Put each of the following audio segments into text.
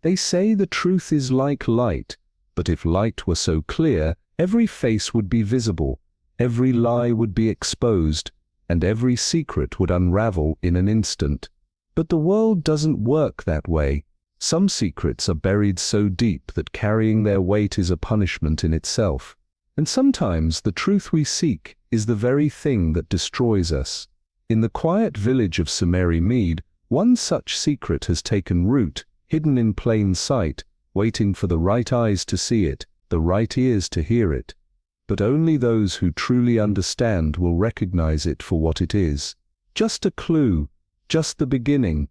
They say the truth is like light, but if light were so clear, every face would be visible, every lie would be exposed, and every secret would unravel in an instant. But the world doesn't work that way. Some secrets are buried so deep that carrying their weight is a punishment in itself. And sometimes the truth we seek is the very thing that destroys us. In the quiet village of Mead, one such secret has taken root, hidden in plain sight, waiting for the right eyes to see it, the right ears to hear it. But only those who truly understand will recognize it for what it is. Just a clue, just the beginning.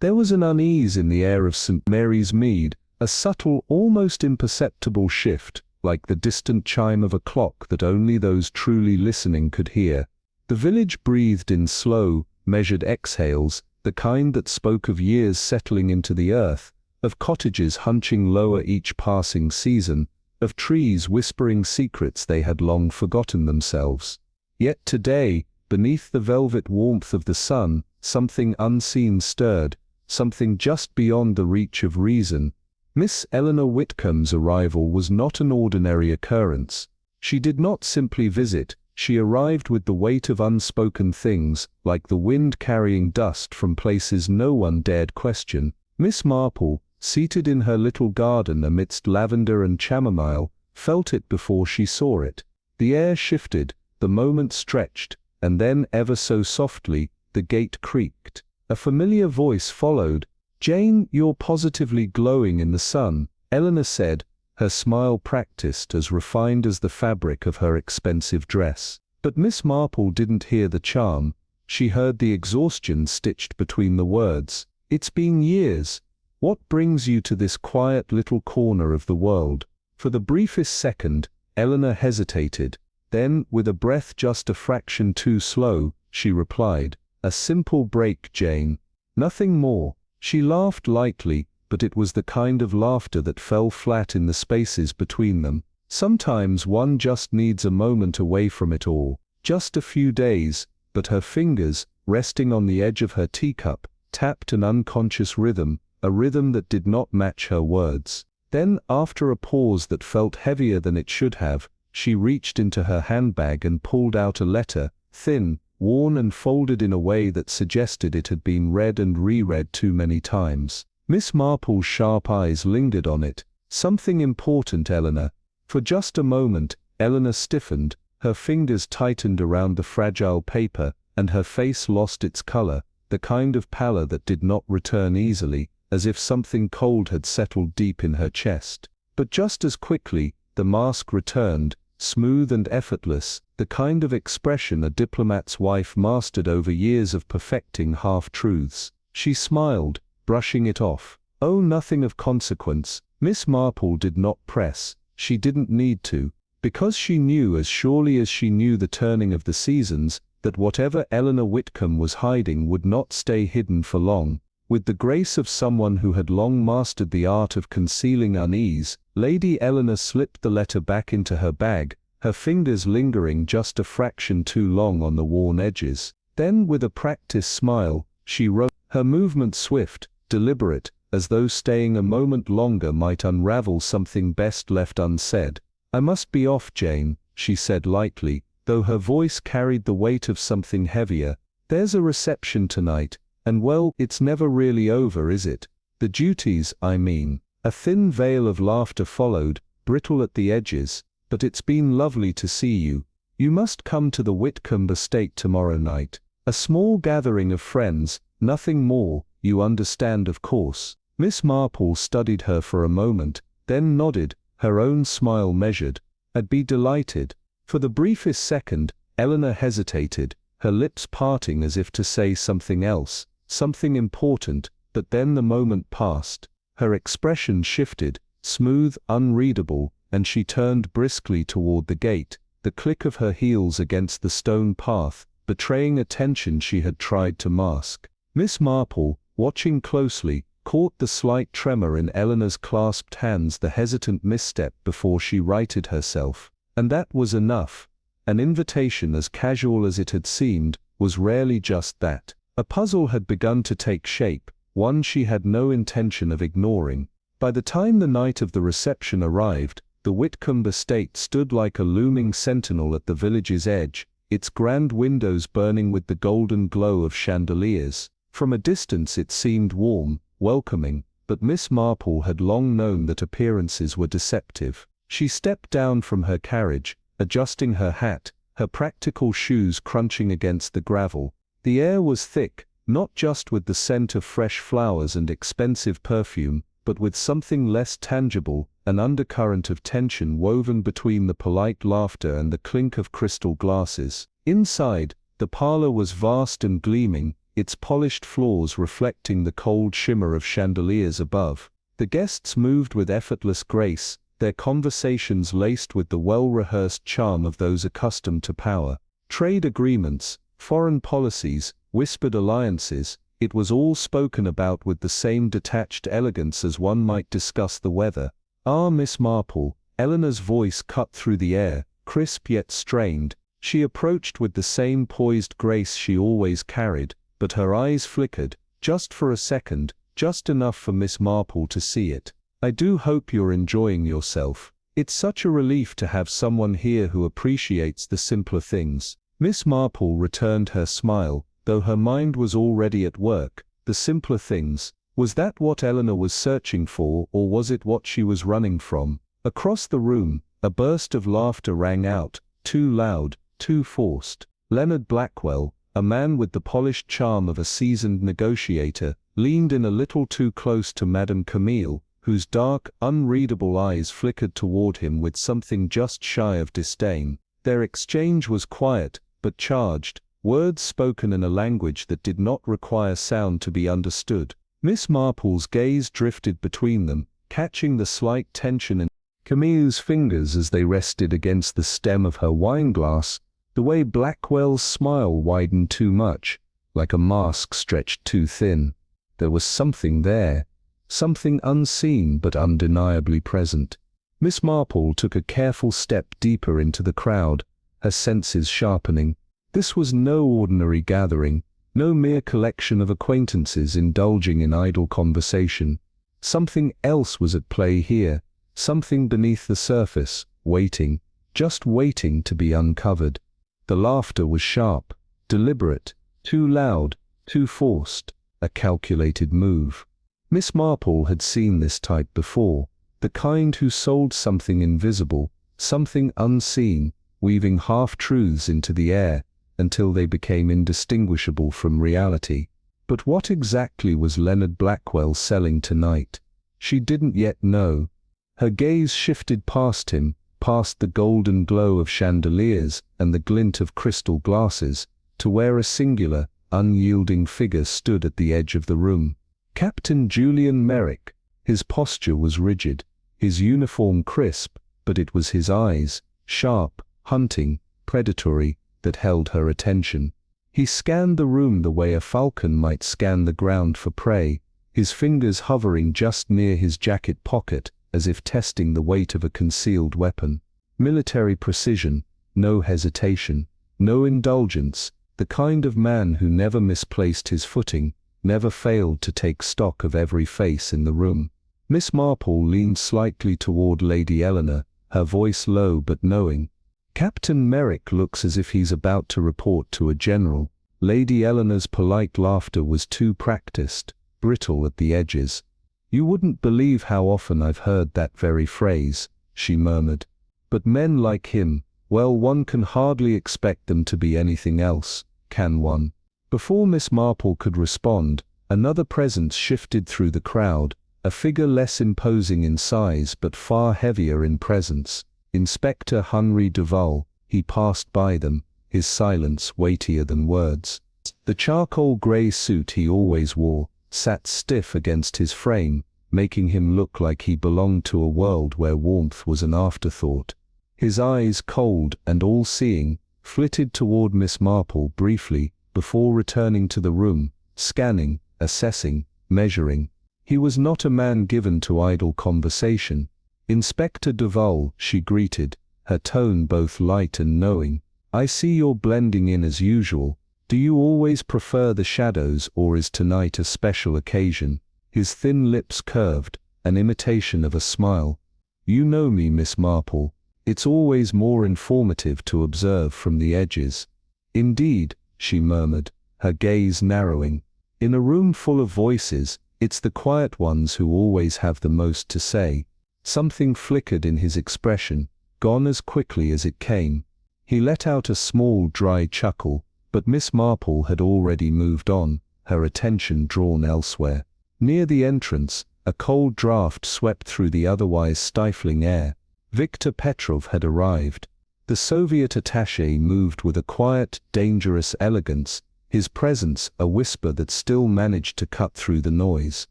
There was an unease in the air of St. Mary's Mead, a subtle, almost imperceptible shift, like the distant chime of a clock that only those truly listening could hear. The village breathed in slow, measured exhales, the kind that spoke of years settling into the earth, of cottages hunching lower each passing season, of trees whispering secrets they had long forgotten themselves. Yet today, beneath the velvet warmth of the sun, something unseen stirred, something just beyond the reach of reason. Miss Eleanor Whitcomb's arrival was not an ordinary occurrence. She did not simply visit, she arrived with the weight of unspoken things, like the wind carrying dust from places no one dared question. Miss Marple, seated in her little garden amidst lavender and chamomile, felt it before she saw it. The air shifted, the moment stretched, and then ever so softly, the gate creaked. A familiar voice followed. "Jane, you're positively glowing in the sun," Eleanor said, her smile practiced, as refined as the fabric of her expensive dress. But Miss Marple didn't hear the charm. She heard the exhaustion stitched between the words. "It's been years. What brings you to this quiet little corner of the world?" For the briefest second, Eleanor hesitated. Then, with a breath just a fraction too slow, she replied, "A simple break, Jane. Nothing more." She laughed lightly, but it was the kind of laughter that fell flat in the spaces between them. Sometimes one just needs a moment away from it all, just a few days. But her fingers, resting on the edge of her teacup, tapped an unconscious rhythm, a rhythm that did not match her words. Then, after a pause that felt heavier than it should have, she reached into her handbag and pulled out a letter, thin, worn and folded in a way that suggested it had been read and reread too many times. Miss Marple's sharp eyes lingered on it. "Something important, Eleanor." For just a moment, Eleanor stiffened, her fingers tightened around the fragile paper, and her face lost its color, the kind of pallor that did not return easily, as if something cold had settled deep in her chest. But just as quickly, the mask returned, smooth and effortless, the kind of expression a diplomat's wife mastered over years of perfecting half-truths. She smiled, brushing it off. "Oh, nothing of consequence." Miss Marple did not press. She didn't need to, because she knew, as surely as she knew the turning of the seasons, that whatever Eleanor Whitcomb was hiding would not stay hidden for long. With the grace of someone who had long mastered the art of concealing unease, Lady Eleanor slipped the letter back into her bag, her fingers lingering just a fraction too long on the worn edges. Then, with a practiced smile, she wrote, her movement swift, deliberate, as though staying a moment longer might unravel something best left unsaid. "I must be off, Jane," she said lightly, though her voice carried the weight of something heavier. "There's a reception tonight. And well, it's never really over, is it? The duties, I mean." A thin veil of laughter followed, brittle at the edges. "But it's been lovely to see you. You must come to the Whitcomb estate tomorrow night. A small gathering of friends, nothing more, you understand, of course." Miss Marple studied her for a moment, then nodded, her own smile measured. "I'd be delighted." For the briefest second, Eleanor hesitated, her lips parting as if to say something else, something important, but then the moment passed. Her expression shifted, smooth, unreadable, and she turned briskly toward the gate, the click of her heels against the stone path, betraying a tension she had tried to mask. Miss Marple, watching closely, caught the slight tremor in Eleanor's clasped hands, the hesitant misstep before she righted herself. And that was enough. An invitation, as casual as it had seemed, was rarely just that. A puzzle had begun to take shape, one she had no intention of ignoring. By the time the night of the reception arrived, the Whitcomb estate stood like a looming sentinel at the village's edge, its grand windows burning with the golden glow of chandeliers. From a distance it seemed warm, welcoming, but Miss Marple had long known that appearances were deceptive. She stepped down from her carriage, adjusting her hat, her practical shoes crunching against the gravel. The air was thick, not just with the scent of fresh flowers and expensive perfume, but with something less tangible, an undercurrent of tension woven between the polite laughter and the clink of crystal glasses. Inside, the parlor was vast and gleaming, its polished floors reflecting the cold shimmer of chandeliers above. The guests moved with effortless grace, their conversations laced with the well-rehearsed charm of those accustomed to power. Trade agreements, foreign policies, whispered alliances, it was all spoken about with the same detached elegance as one might discuss the weather. "Ah, Miss Marple," Eleanor's voice cut through the air, crisp yet strained. She approached with the same poised grace she always carried, but her eyes flickered, just for a second, just enough for Miss Marple to see it. "I do hope you're enjoying yourself. It's such a relief to have someone here who appreciates the simpler things." Miss Marple returned her smile, though her mind was already at work. The simpler things. Was that what Eleanor was searching for, or was it what she was running from? Across the room, a burst of laughter rang out, too loud, too forced. Leonard Blackwell, a man with the polished charm of a seasoned negotiator, leaned in a little too close to Madame Camille, whose dark, unreadable eyes flickered toward him with something just shy of disdain. Their exchange was quiet, but charged, words spoken in a language that did not require sound to be understood. Miss Marple's gaze drifted between them, catching the slight tension in Camille's fingers as they rested against the stem of her wineglass, the way Blackwell's smile widened too much, like a mask stretched too thin. There was something there, something unseen but undeniably present. Miss Marple took a careful step deeper into the crowd, her senses sharpening. This was no ordinary gathering, no mere collection of acquaintances indulging in idle conversation. Something else was at play here, something beneath the surface, waiting, just waiting to be uncovered. The laughter was sharp, deliberate, too loud, too forced, a calculated move. Miss Marple had seen this type before, the kind who sold something invisible, something unseen, weaving half-truths into the air, until they became indistinguishable from reality. But what exactly was Leonard Blackwell selling tonight? She didn't yet know. Her gaze shifted past him, past the golden glow of chandeliers and the glint of crystal glasses, to where a singular, unyielding figure stood at the edge of the room. Captain Julian Merrick. His posture was rigid, his uniform crisp, but it was his eyes, sharp, hunting, predatory, that held her attention. He scanned the room the way a falcon might scan the ground for prey, his fingers hovering just near his jacket pocket, as if testing the weight of a concealed weapon. Military precision, no hesitation, no indulgence, the kind of man who never misplaced his footing, never failed to take stock of every face in the room. Miss Marple leaned slightly toward Lady Eleanor, her voice low but knowing. "Captain Merrick looks as if he's about to report to a general." Lady Eleanor's polite laughter was too practiced, brittle at the edges. "You wouldn't believe how often I've heard that very phrase," she murmured. "But men like him, well, one can hardly expect them to be anything else, can one?" Before Miss Marple could respond, another presence shifted through the crowd, a figure less imposing in size but far heavier in presence. Inspector Henry Duval. He passed by them, his silence weightier than words. The charcoal grey suit he always wore sat stiff against his frame, making him look like he belonged to a world where warmth was an afterthought. His eyes, cold and all-seeing, flitted toward Miss Marple briefly, before returning to the room, scanning, assessing, measuring. He was not a man given to idle conversation. "Inspector Duval," she greeted, her tone both light and knowing. "I see you're blending in as usual. Do you always prefer the shadows, or is tonight a special occasion?" His thin lips curved, an imitation of a smile. "You know me, Miss Marple. It's always more informative to observe from the edges." "Indeed," she murmured, her gaze narrowing. "In a room full of voices, it's the quiet ones who always have the most to say." Something flickered in his expression, gone as quickly as it came. He let out a small dry chuckle, but Miss Marple had already moved on, her attention drawn elsewhere. Near the entrance, a cold draught swept through the otherwise stifling air. Viktor Petrov had arrived. The Soviet attaché moved with a quiet, dangerous elegance, his presence a whisper that still managed to cut through the noise.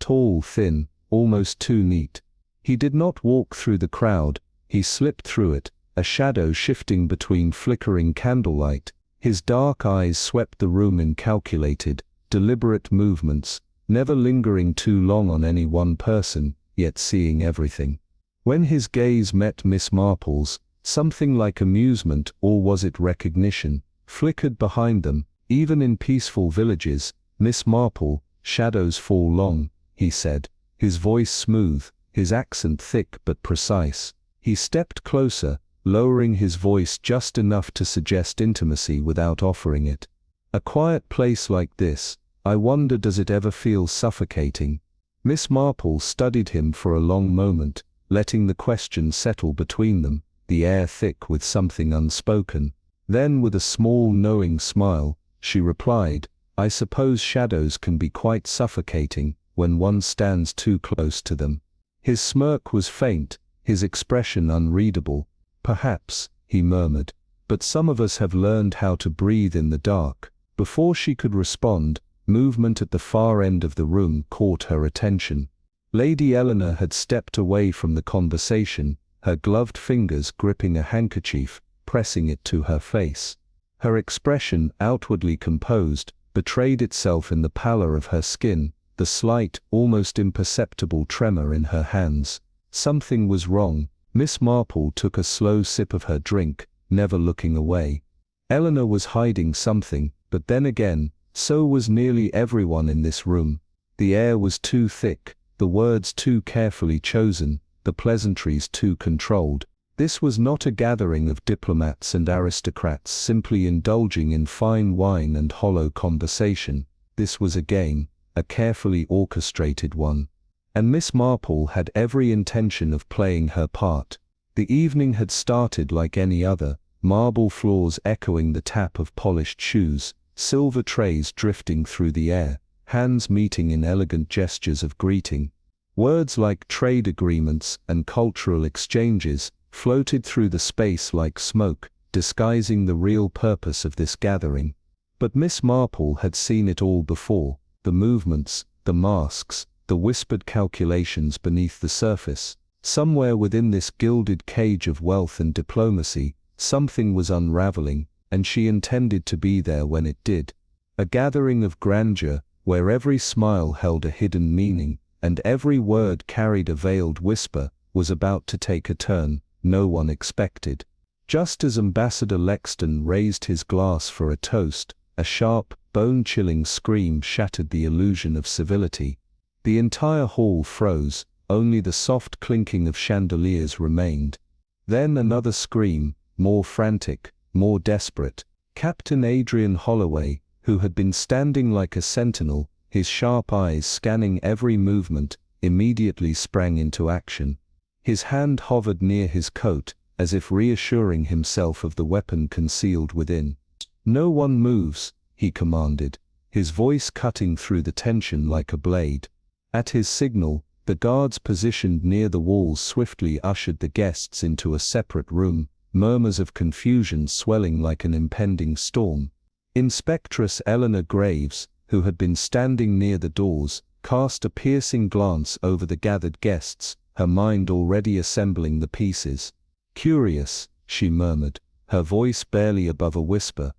Tall, thin, almost too neat. He did not walk through the crowd, he slipped through it, a shadow shifting between flickering candlelight. His dark eyes swept the room in calculated, deliberate movements, never lingering too long on any one person, yet seeing everything. When his gaze met Miss Marple's, something like amusement, or was it recognition, flickered behind them. Even in peaceful villages, Miss Marple, shadows fall long, he said, his voice smooth, his accent thick but precise. He stepped closer, lowering his voice just enough to suggest intimacy without offering it. "A quiet place like this, I wonder, does it ever feel suffocating?" Miss Marple studied him for a long moment, letting the question settle between them, the air thick with something unspoken. Then, with a small knowing smile, she replied, "I suppose shadows can be quite suffocating when one stands too close to them." His smirk was faint, his expression unreadable. "Perhaps," he murmured, "but some of us have learned how to breathe in the dark." Before she could respond, movement at the far end of the room caught her attention. Lady Eleanor had stepped away from the conversation, her gloved fingers gripping a handkerchief, pressing it to her face. Her expression, outwardly composed, betrayed itself in the pallor of her skin, the slight, almost imperceptible tremor in her hands. Something was wrong. Miss Marple took a slow sip of her drink, never looking away. Eleanor was hiding something, but then again, so was nearly everyone in this room. The air was too thick, the words too carefully chosen, the pleasantries too controlled. This was not a gathering of diplomats and aristocrats simply indulging in fine wine and hollow conversation. This was a game, a carefully orchestrated one. And Miss Marple had every intention of playing her part. The evening had started like any other, marble floors echoing the tap of polished shoes, silver trays drifting through the air, hands meeting in elegant gestures of greeting. Words like trade agreements and cultural exchanges floated through the space like smoke, disguising the real purpose of this gathering. But Miss Marple had seen it all before, the movements, the masks, the whispered calculations beneath the surface. Somewhere within this gilded cage of wealth and diplomacy, something was unraveling, and she intended to be there when it did. A gathering of grandeur, where every smile held a hidden meaning, and every word carried a veiled whisper, was about to take a turn no one expected. Just as Ambassador Lexton raised his glass for a toast, a sharp, bone-chilling scream shattered the illusion of civility. The entire hall froze, only the soft clinking of chandeliers remained. Then another scream, more frantic, more desperate. Captain Adrian Holloway, who had been standing like a sentinel, his sharp eyes scanning every movement, immediately sprang into action. His hand hovered near his coat, as if reassuring himself of the weapon concealed within. "No one moves," he commanded, his voice cutting through the tension like a blade. At his signal, the guards positioned near the walls swiftly ushered the guests into a separate room, murmurs of confusion swelling like an impending storm. Inspectress Eleanor Graves, who had been standing near the doors, cast a piercing glance over the gathered guests, her mind already assembling the pieces. "Curious," she murmured, her voice barely above a whisper.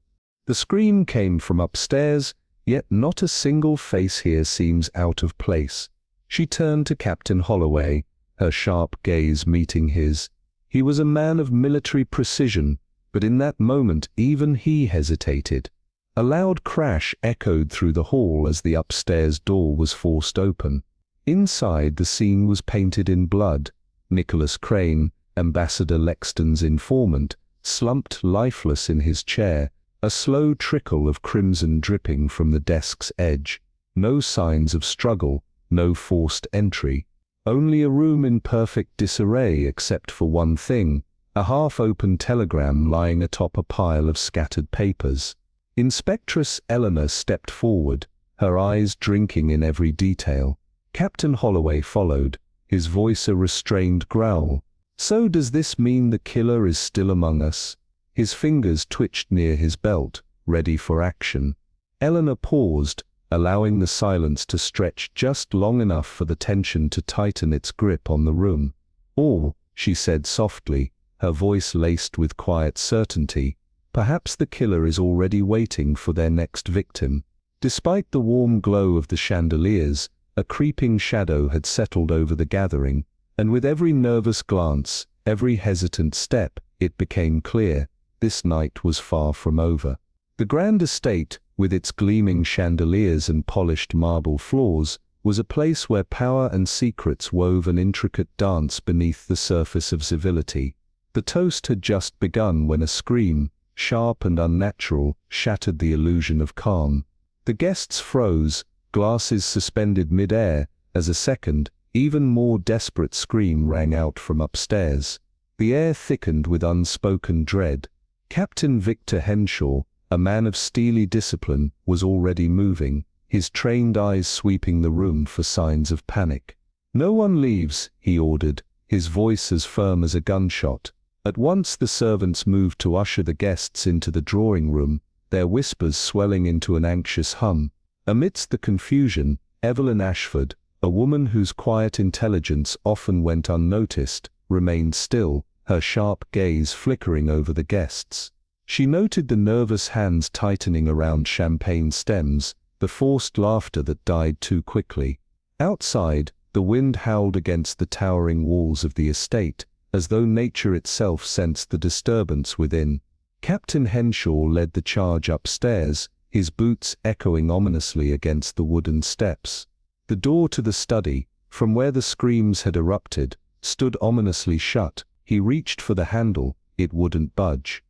"The scream came from upstairs, yet not a single face here seems out of place." She turned to Captain Holloway, her sharp gaze meeting his. He was a man of military precision, but in that moment even he hesitated. A loud crash echoed through the hall as the upstairs door was forced open. Inside, the scene was painted in blood. Nicholas Crane, Ambassador Lexton's informant, slumped lifeless in his chair, a slow trickle of crimson dripping from the desk's edge. No signs of struggle, no forced entry. Only a room in perfect disarray except for one thing, a half-open telegram lying atop a pile of scattered papers. Inspectress Eleanor stepped forward, her eyes drinking in every detail. Captain Holloway followed, his voice a restrained growl. "So does this mean the killer is still among us?" His fingers twitched near his belt, ready for action. Eleanor paused, allowing the silence to stretch just long enough for the tension to tighten its grip on the room. "Or," she said softly, her voice laced with quiet certainty, "perhaps the killer is already waiting for their next victim." Despite the warm glow of the chandeliers, a creeping shadow had settled over the gathering, and with every nervous glance, every hesitant step, it became clear, this night was far from over. The grand estate, with its gleaming chandeliers and polished marble floors, was a place where power and secrets wove an intricate dance beneath the surface of civility. The toast had just begun when a scream, sharp and unnatural, shattered the illusion of calm. The guests froze, glasses suspended mid-air, as a second, even more desperate scream rang out from upstairs. The air thickened with unspoken dread. Captain Victor Henshaw, a man of steely discipline, was already moving, his trained eyes sweeping the room for signs of panic. "No one leaves," he ordered, his voice as firm as a gunshot. At once the servants moved to usher the guests into the drawing room, their whispers swelling into an anxious hum. Amidst the confusion, Evelyn Ashford, a woman whose quiet intelligence often went unnoticed, remained still, her sharp gaze flickering over the guests. She noted the nervous hands tightening around champagne stems, the forced laughter that died too quickly. Outside, the wind howled against the towering walls of the estate, as though nature itself sensed the disturbance within. Captain Henshaw led the charge upstairs, his boots echoing ominously against the wooden steps. The door to the study, from where the screams had erupted, stood ominously shut. He reached for the handle, it wouldn't budge.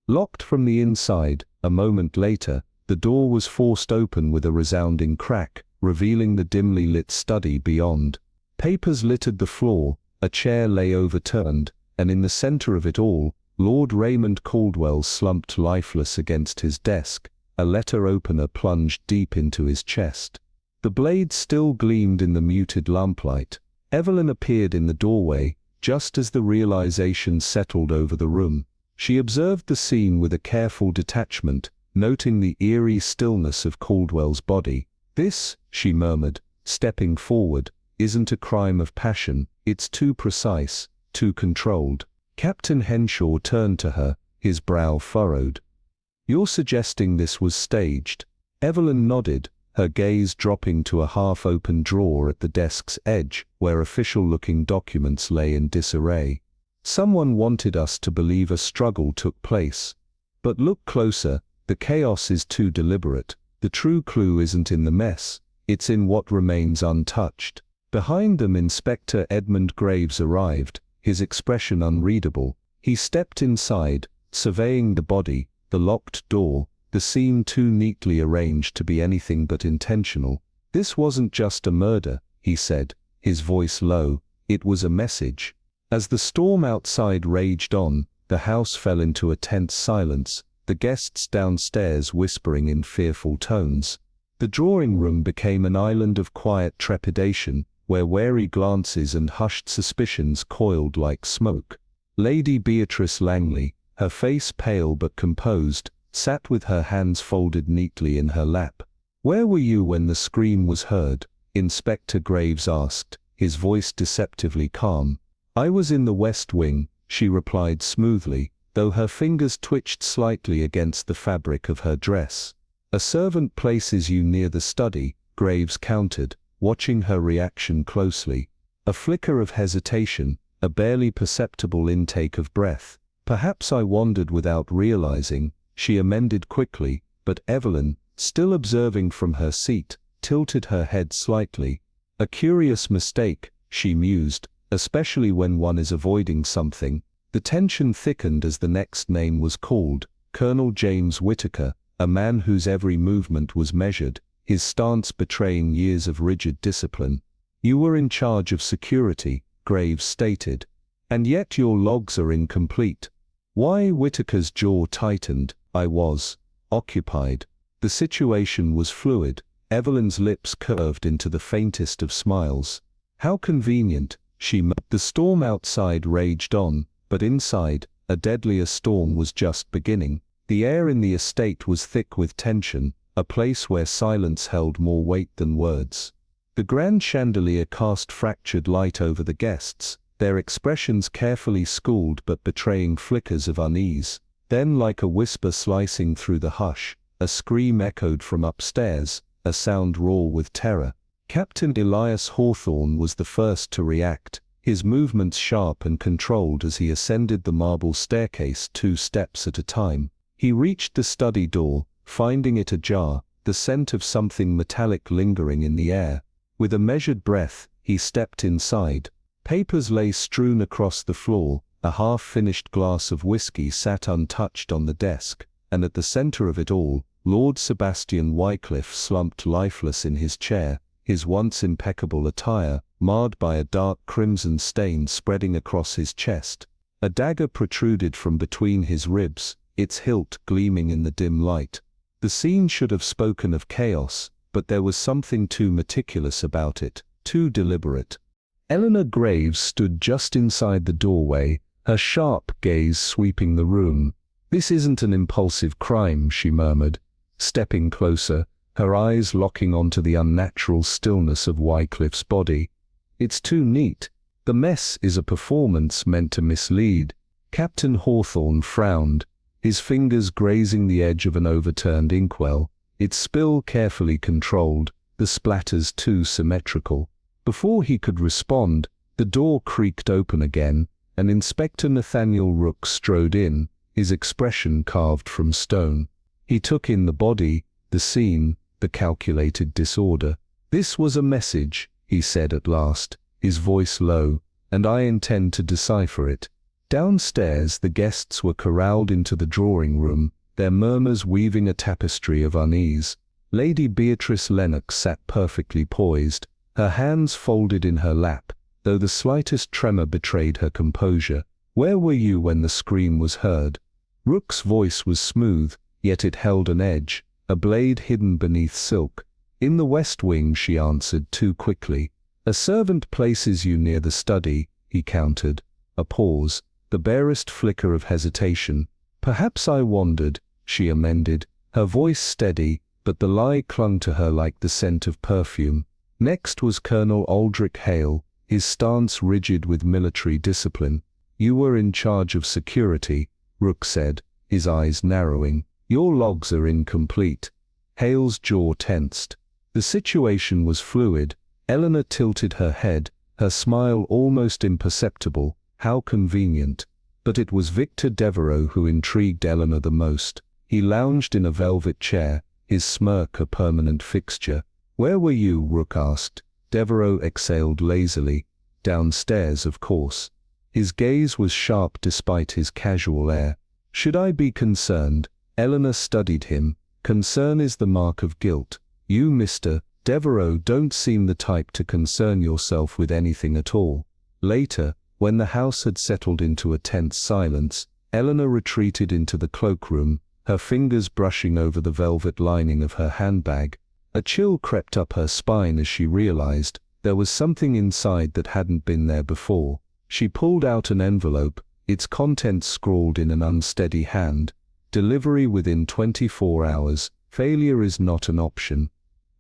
Locked from the inside, a moment later, the door was forced open with a resounding crack, revealing the dimly lit study beyond. Papers littered the floor, a chair lay overturned, and in the center of it all, Lord Raymond Caldwell slumped lifeless against his desk, a letter opener plunged deep into his chest. The blade still gleamed in the muted lamplight. Evelyn appeared in the doorway, just as the realization settled over the room. She observed the scene with a careful detachment, noting the eerie stillness of Caldwell's body. "This," she murmured, stepping forward, "isn't a crime of passion, it's too precise, too controlled." Captain Henshaw turned to her, his brow furrowed. "You're suggesting this was staged?" Evelyn nodded, her gaze dropping to a half-open drawer at the desk's edge, where official-looking documents lay in disarray. "Someone wanted us to believe a struggle took place. But look closer, the chaos is too deliberate. The true clue isn't in the mess, it's in what remains untouched." Behind them, Inspector Edmund Graves arrived, his expression unreadable. He stepped inside, surveying the body, the locked door, the scene too neatly arranged to be anything but intentional. "This wasn't just a murder," he said, his voice low, "it was a message." As the storm outside raged on, the house fell into a tense silence, the guests downstairs whispering in fearful tones. The drawing room became an island of quiet trepidation, where wary glances and hushed suspicions coiled like smoke. Lady Beatrice Langley, her face pale but composed, sat with her hands folded neatly in her lap. "Where were you when the scream was heard?" Inspector Graves asked, his voice deceptively calm. "I was in the West Wing," she replied smoothly, though her fingers twitched slightly against the fabric of her dress. "A servant places you near the study," Graves countered, watching her reaction closely. A flicker of hesitation, a barely perceptible intake of breath. "Perhaps I wandered without realizing," she amended quickly, but Evelyn, still observing from her seat, tilted her head slightly. A curious mistake, she mused, especially when one is avoiding something. The tension thickened as the next name was called, Colonel James Whittaker, a man whose every movement was measured, his stance betraying years of rigid discipline. You were in charge of security, Graves stated. And yet your logs are incomplete. Why? Whittaker's jaw tightened. I was occupied. The situation was fluid. Evelyn's lips curved into the faintest of smiles. How convenient, she murmured. The storm outside raged on, but inside, a deadlier storm was just beginning. The air in the estate was thick with tension, a place where silence held more weight than words. The grand chandelier cast fractured light over the guests, their expressions carefully schooled but betraying flickers of unease. Then, like a whisper slicing through the hush, a scream echoed from upstairs, a sound raw with terror. Captain Elias Hawthorne was the first to react, his movements sharp and controlled as he ascended the marble staircase 2 steps at a time. He reached the study door, finding it ajar, the scent of something metallic lingering in the air. With a measured breath, he stepped inside. Papers lay strewn across the floor, a half-finished glass of whiskey sat untouched on the desk, and at the center of it all, Lord Sebastian Wycliffe slumped lifeless in his chair, his once impeccable attire marred by a dark crimson stain spreading across his chest. A dagger protruded from between his ribs, its hilt gleaming in the dim light. The scene should have spoken of chaos, but there was something too meticulous about it, too deliberate. Eleanor Graves stood just inside the doorway, her sharp gaze sweeping the room. "This isn't an impulsive crime," she murmured, stepping closer, her eyes locking onto the unnatural stillness of Wycliffe's body. "It's too neat. The mess is a performance meant to mislead." Captain Hawthorne frowned, his fingers grazing the edge of an overturned inkwell, its spill carefully controlled, the splatters too symmetrical. Before he could respond, the door creaked open again, and Inspector Nathaniel Rook strode in, his expression carved from stone. He took in the body, the scene, the calculated disorder. "This was a message," he said at last, his voice low, "and I intend to decipher it." Downstairs the guests were corralled into the drawing-room, their murmurs weaving a tapestry of unease. Lady Beatrice Lennox sat perfectly poised, her hands folded in her lap, though the slightest tremor betrayed her composure. "Where were you when the scream was heard?" Rook's voice was smooth, yet it held an edge, a blade hidden beneath silk. "In the West Wing," she answered too quickly. "A servant places you near the study," he countered. A pause, the barest flicker of hesitation. "Perhaps I wandered," she amended, her voice steady, but the lie clung to her like the scent of perfume. Next was Colonel Aldrich Hale, his stance rigid with military discipline. "You were in charge of security," Rook said, his eyes narrowing. "Your logs are incomplete." Hale's jaw tensed. The situation was fluid. Eleanor tilted her head, her smile almost imperceptible. How convenient. But it was Victor Devereux who intrigued Eleanor the most. He lounged in a velvet chair, his smirk a permanent fixture. "Where were you?" Rook asked. Devereux exhaled lazily. "Downstairs, of course." His gaze was sharp despite his casual air. "Should I be concerned?" Eleanor studied him. "Concern is the mark of guilt. You, Mr. Devereux, don't seem the type to concern yourself with anything at all." Later, when the house had settled into a tense silence, Eleanor retreated into the cloakroom, her fingers brushing over the velvet lining of her handbag. A chill crept up her spine as she realized there was something inside that hadn't been there before. She pulled out an envelope, its contents scrawled in an unsteady hand. "Delivery within 24 hours. Failure is not an option."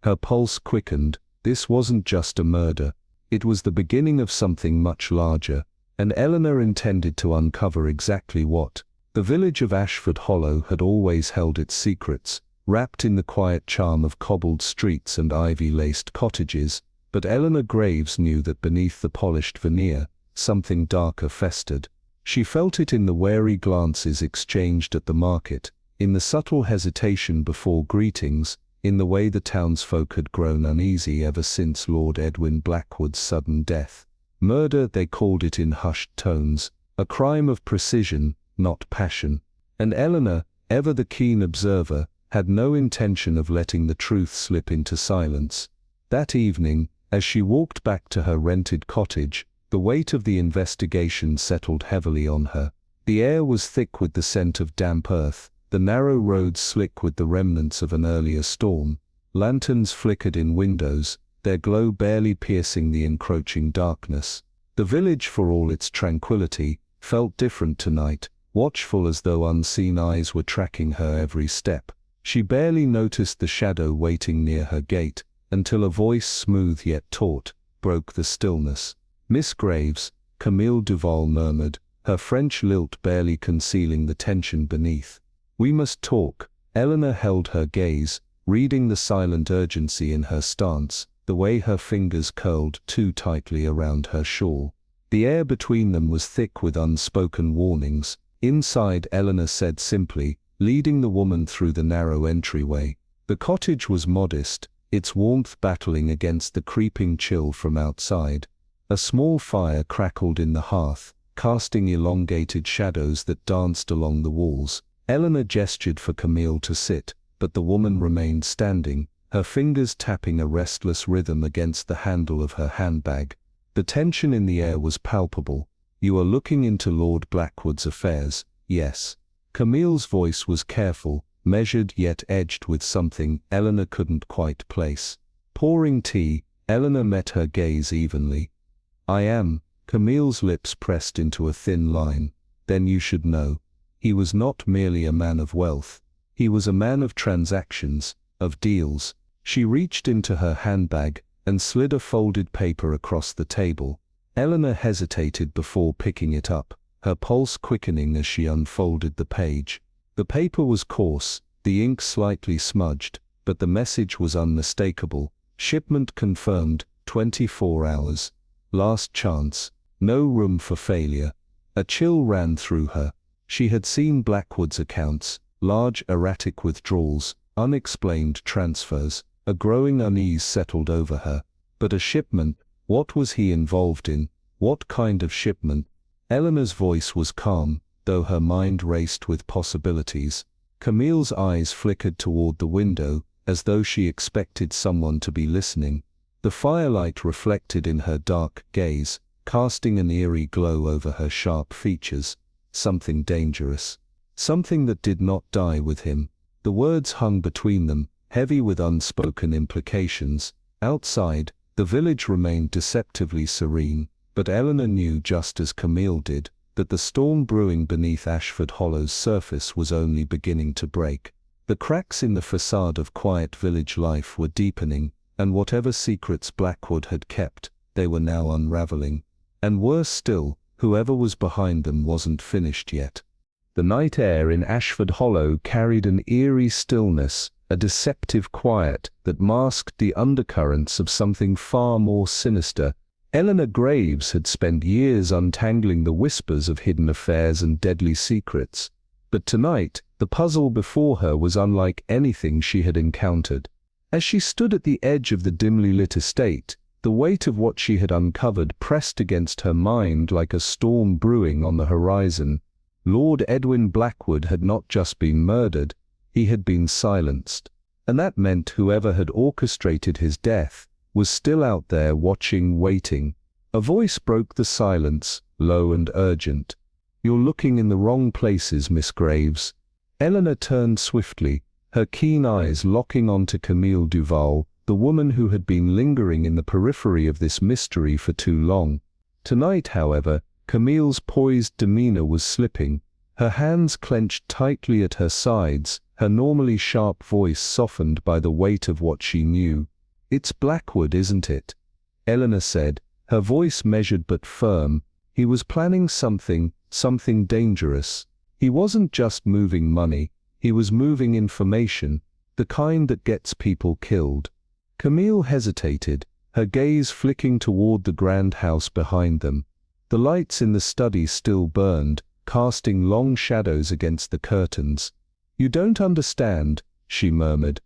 Her pulse quickened. This wasn't just a murder. It was the beginning of something much larger, and Eleanor intended to uncover exactly what. The village of Ashford Hollow had always held its secrets, wrapped in the quiet charm of cobbled streets and ivy-laced cottages, but Eleanor Graves knew that beneath the polished veneer, something darker festered. She felt it in the wary glances exchanged at the market, in the subtle hesitation before greetings, in the way the townsfolk had grown uneasy ever since Lord Edwin Blackwood's sudden death. Murder, they called it in hushed tones, a crime of precision, not passion. And Eleanor, ever the keen observer, had no intention of letting the truth slip into silence. That evening, as she walked back to her rented cottage, the weight of the investigation settled heavily on her. The air was thick with the scent of damp earth, the narrow roads slick with the remnants of an earlier storm. Lanterns flickered in windows, their glow barely piercing the encroaching darkness. The village, for all its tranquility, felt different tonight, watchful as though unseen eyes were tracking her every step. She barely noticed the shadow waiting near her gate, until a voice, smooth yet taut, broke the stillness. "Miss Graves," Camille Duval murmured, her French lilt barely concealing the tension beneath. "We must talk." Eleanor held her gaze, reading the silent urgency in her stance, the way her fingers curled too tightly around her shawl. The air between them was thick with unspoken warnings. Inside, Eleanor said simply, leading the woman through the narrow entryway. The cottage was modest, its warmth battling against the creeping chill from outside. A small fire crackled in the hearth, casting elongated shadows that danced along the walls. Eleanor gestured for Camille to sit, but the woman remained standing, her fingers tapping a restless rhythm against the handle of her handbag. The tension in the air was palpable. "You are looking into Lord Blackwood's affairs?" "Yes." Camille's voice was careful, measured yet edged with something Eleanor couldn't quite place. Pouring tea, Eleanor met her gaze evenly. "I am." Camille's lips pressed into a thin line. "Then you should know. He was not merely a man of wealth. He was a man of transactions, of deals." She reached into her handbag and slid a folded paper across the table. Eleanor hesitated before picking it up, her pulse quickening as she unfolded the page. The paper was coarse, the ink slightly smudged, but the message was unmistakable. "Shipment confirmed, 24 hours. Last chance. No room for failure." A chill ran through her. She had seen Blackwood's accounts, large erratic withdrawals, unexplained transfers. A growing unease settled over her. But a shipment, what was he involved in? What kind of shipment? Eleanor's voice was calm, though her mind raced with possibilities. Camille's eyes flickered toward the window, as though she expected someone to be listening. The firelight reflected in her dark gaze, casting an eerie glow over her sharp features. Something dangerous. Something that did not die with him. The words hung between them, heavy with unspoken implications. Outside, the village remained deceptively serene, but Eleanor knew just as Camille did, that the storm brewing beneath Ashford Hollow's surface was only beginning to break. The cracks in the facade of quiet village life were deepening, and whatever secrets Blackwood had kept, they were now unraveling. And worse still, whoever was behind them wasn't finished yet. The night air in Ashford Hollow carried an eerie stillness, a deceptive quiet that masked the undercurrents of something far more sinister. Eleanor Graves had spent years untangling the whispers of hidden affairs and deadly secrets. But tonight, the puzzle before her was unlike anything she had encountered. As she stood at the edge of the dimly lit estate, the weight of what she had uncovered pressed against her mind like a storm brewing on the horizon. Lord Edwin Blackwood had not just been murdered, he had been silenced. And that meant whoever had orchestrated his death was still out there watching, waiting. A voice broke the silence, low and urgent. "You're looking in the wrong places, Miss Graves." Eleanor turned swiftly, her keen eyes locking onto Camille Duval, the woman who had been lingering in the periphery of this mystery for too long. Tonight, however, Camille's poised demeanor was slipping, her hands clenched tightly at her sides, her normally sharp voice softened by the weight of what she knew. "It's Blackwood, isn't it?" Eleanor said, her voice measured but firm. "He was planning something dangerous. He wasn't just moving money, he was moving information, the kind that gets people killed." Camille hesitated, her gaze flicking toward the grand house behind them. The lights in the study still burned, casting long shadows against the curtains. "You don't understand," she murmured.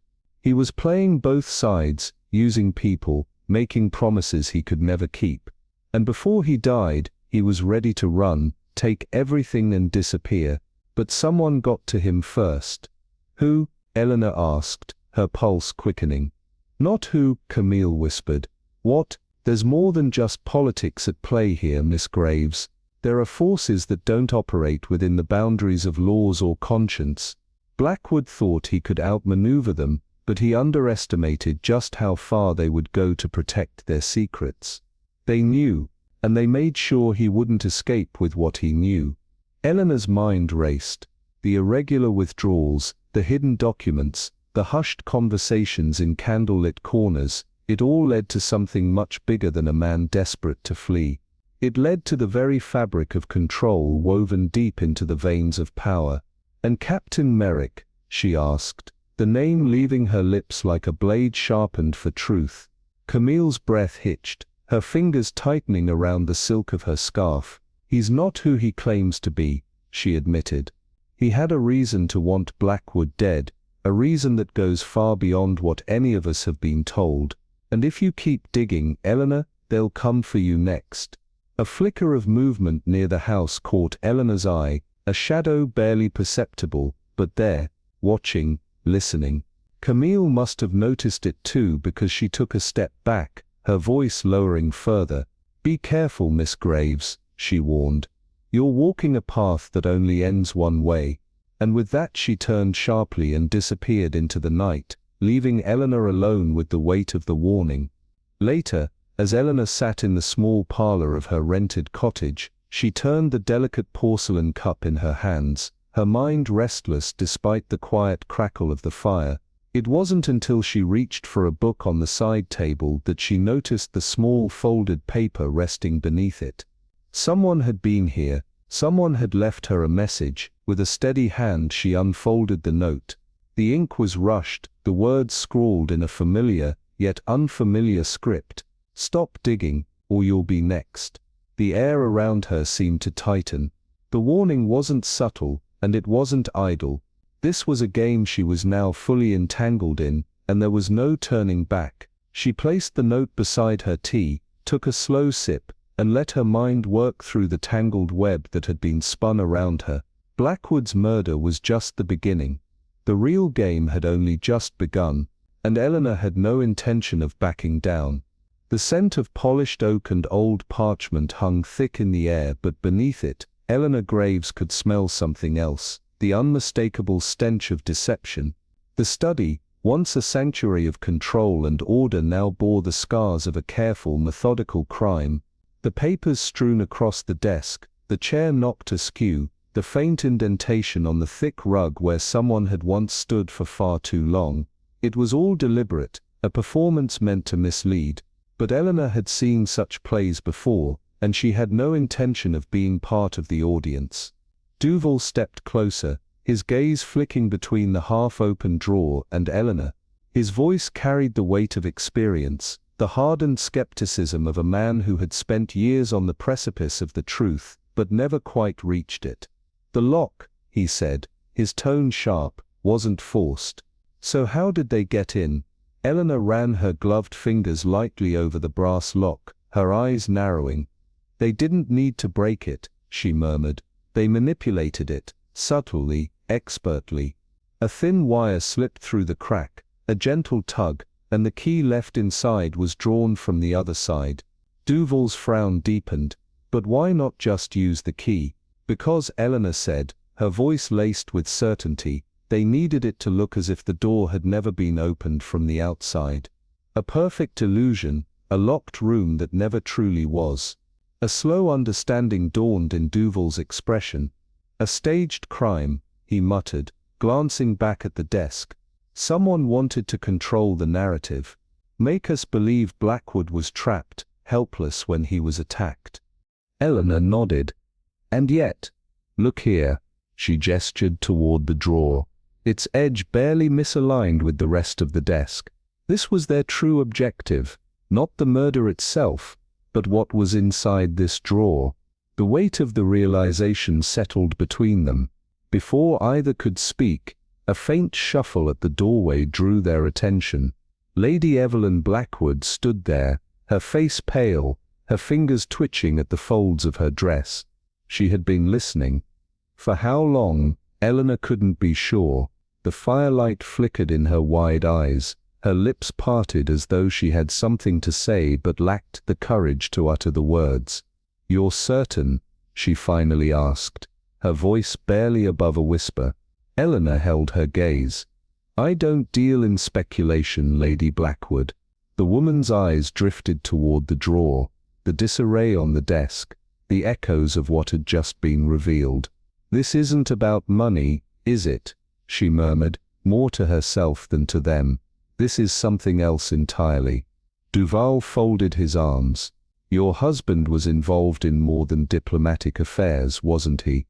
He was playing both sides, using people, making promises he could never keep. And before he died, he was ready to run, take everything and disappear. But someone got to him first. Who? Eleanor asked, her pulse quickening. Not who, Camille whispered. What? There's more than just politics at play here, Miss Graves. There are forces that don't operate within the boundaries of laws or conscience. Blackwood thought he could outmaneuver them, but he underestimated just how far they would go to protect their secrets. They knew, and they made sure he wouldn't escape with what he knew. Eleanor's mind raced. The irregular withdrawals, the hidden documents, the hushed conversations in candlelit corners, it all led to something much bigger than a man desperate to flee. It led to the very fabric of control woven deep into the veins of power. And Captain Merrick, she asked, the name leaving her lips like a blade sharpened for truth. Camille's breath hitched, her fingers tightening around the silk of her scarf. He's not who he claims to be, she admitted. He had a reason to want Blackwood dead, a reason that goes far beyond what any of us have been told. And if you keep digging, Eleanor, they'll come for you next. A flicker of movement near the house caught Eleanor's eye, a shadow barely perceptible, but there, watching, listening. Camille must have noticed it too, because she took a step back, her voice lowering further. Be careful, Miss Graves, she warned. You're walking a path that only ends one way. And with that she turned sharply and disappeared into the night, leaving Eleanor alone with the weight of the warning. Later, as Eleanor sat in the small parlor of her rented cottage, she turned the delicate porcelain cup in her hands, her mind restless despite the quiet crackle of the fire. It wasn't until she reached for a book on the side table that she noticed the small folded paper resting beneath it. Someone had been here, someone had left her a message. With a steady hand she unfolded the note. The ink was rushed, the words scrawled in a familiar, yet unfamiliar script. Stop digging, or you'll be next. The air around her seemed to tighten. The warning wasn't subtle, and it wasn't idle. This was a game she was now fully entangled in, and there was no turning back. She placed the note beside her tea, took a slow sip, and let her mind work through the tangled web that had been spun around her. Blackwood's murder was just the beginning. The real game had only just begun, and Eleanor had no intention of backing down. The scent of polished oak and old parchment hung thick in the air, but beneath it, Eleanor Graves could smell something else, the unmistakable stench of deception. The study, once a sanctuary of control and order, now bore the scars of a careful, methodical crime. The papers strewn across the desk, the chair knocked askew, the faint indentation on the thick rug where someone had once stood for far too long. It was all deliberate, a performance meant to mislead. But Eleanor had seen such plays before, and she had no intention of being part of the audience. Duval stepped closer, his gaze flicking between the half-open drawer and Eleanor. His voice carried the weight of experience, the hardened skepticism of a man who had spent years on the precipice of the truth, but never quite reached it. The lock, he said, his tone sharp, wasn't forced. So how did they get in? Eleanor ran her gloved fingers lightly over the brass lock, her eyes narrowing. They didn't need to break it, she murmured. They manipulated it, subtly, expertly. A thin wire slipped through the crack, a gentle tug, and the key left inside was drawn from the other side. Duval's frown deepened. But why not just use the key? Because, Eleanor said, her voice laced with certainty, they needed it to look as if the door had never been opened from the outside. A perfect illusion, a locked room that never truly was. A slow understanding dawned in Duval's expression. A staged crime, he muttered, glancing back at the desk. Someone wanted to control the narrative. Make us believe Blackwood was trapped, helpless when he was attacked. Eleanor nodded. And yet, look here, she gestured toward the drawer. Its edge barely misaligned with the rest of the desk. This was their true objective, not the murder itself, but what was inside this drawer. The weight of the realization settled between them. Before either could speak, A faint shuffle at the doorway drew their attention. Lady Evelyn Blackwood stood there, her face pale, her fingers twitching at the folds of her dress. She had been listening. For how long, Eleanor couldn't be sure. The firelight flickered in her wide eyes, her lips parted as though she had something to say but lacked the courage to utter the words. "You're certain?" she finally asked, her voice barely above a whisper. Eleanor held her gaze. "I don't deal in speculation, Lady Blackwood." The woman's eyes drifted toward the drawer, the disarray on the desk, the echoes of what had just been revealed. "This isn't about money, is it?" she murmured, more to herself than to them. "This is something else entirely." Duval folded his arms. "Your husband was involved in more than diplomatic affairs, wasn't he?"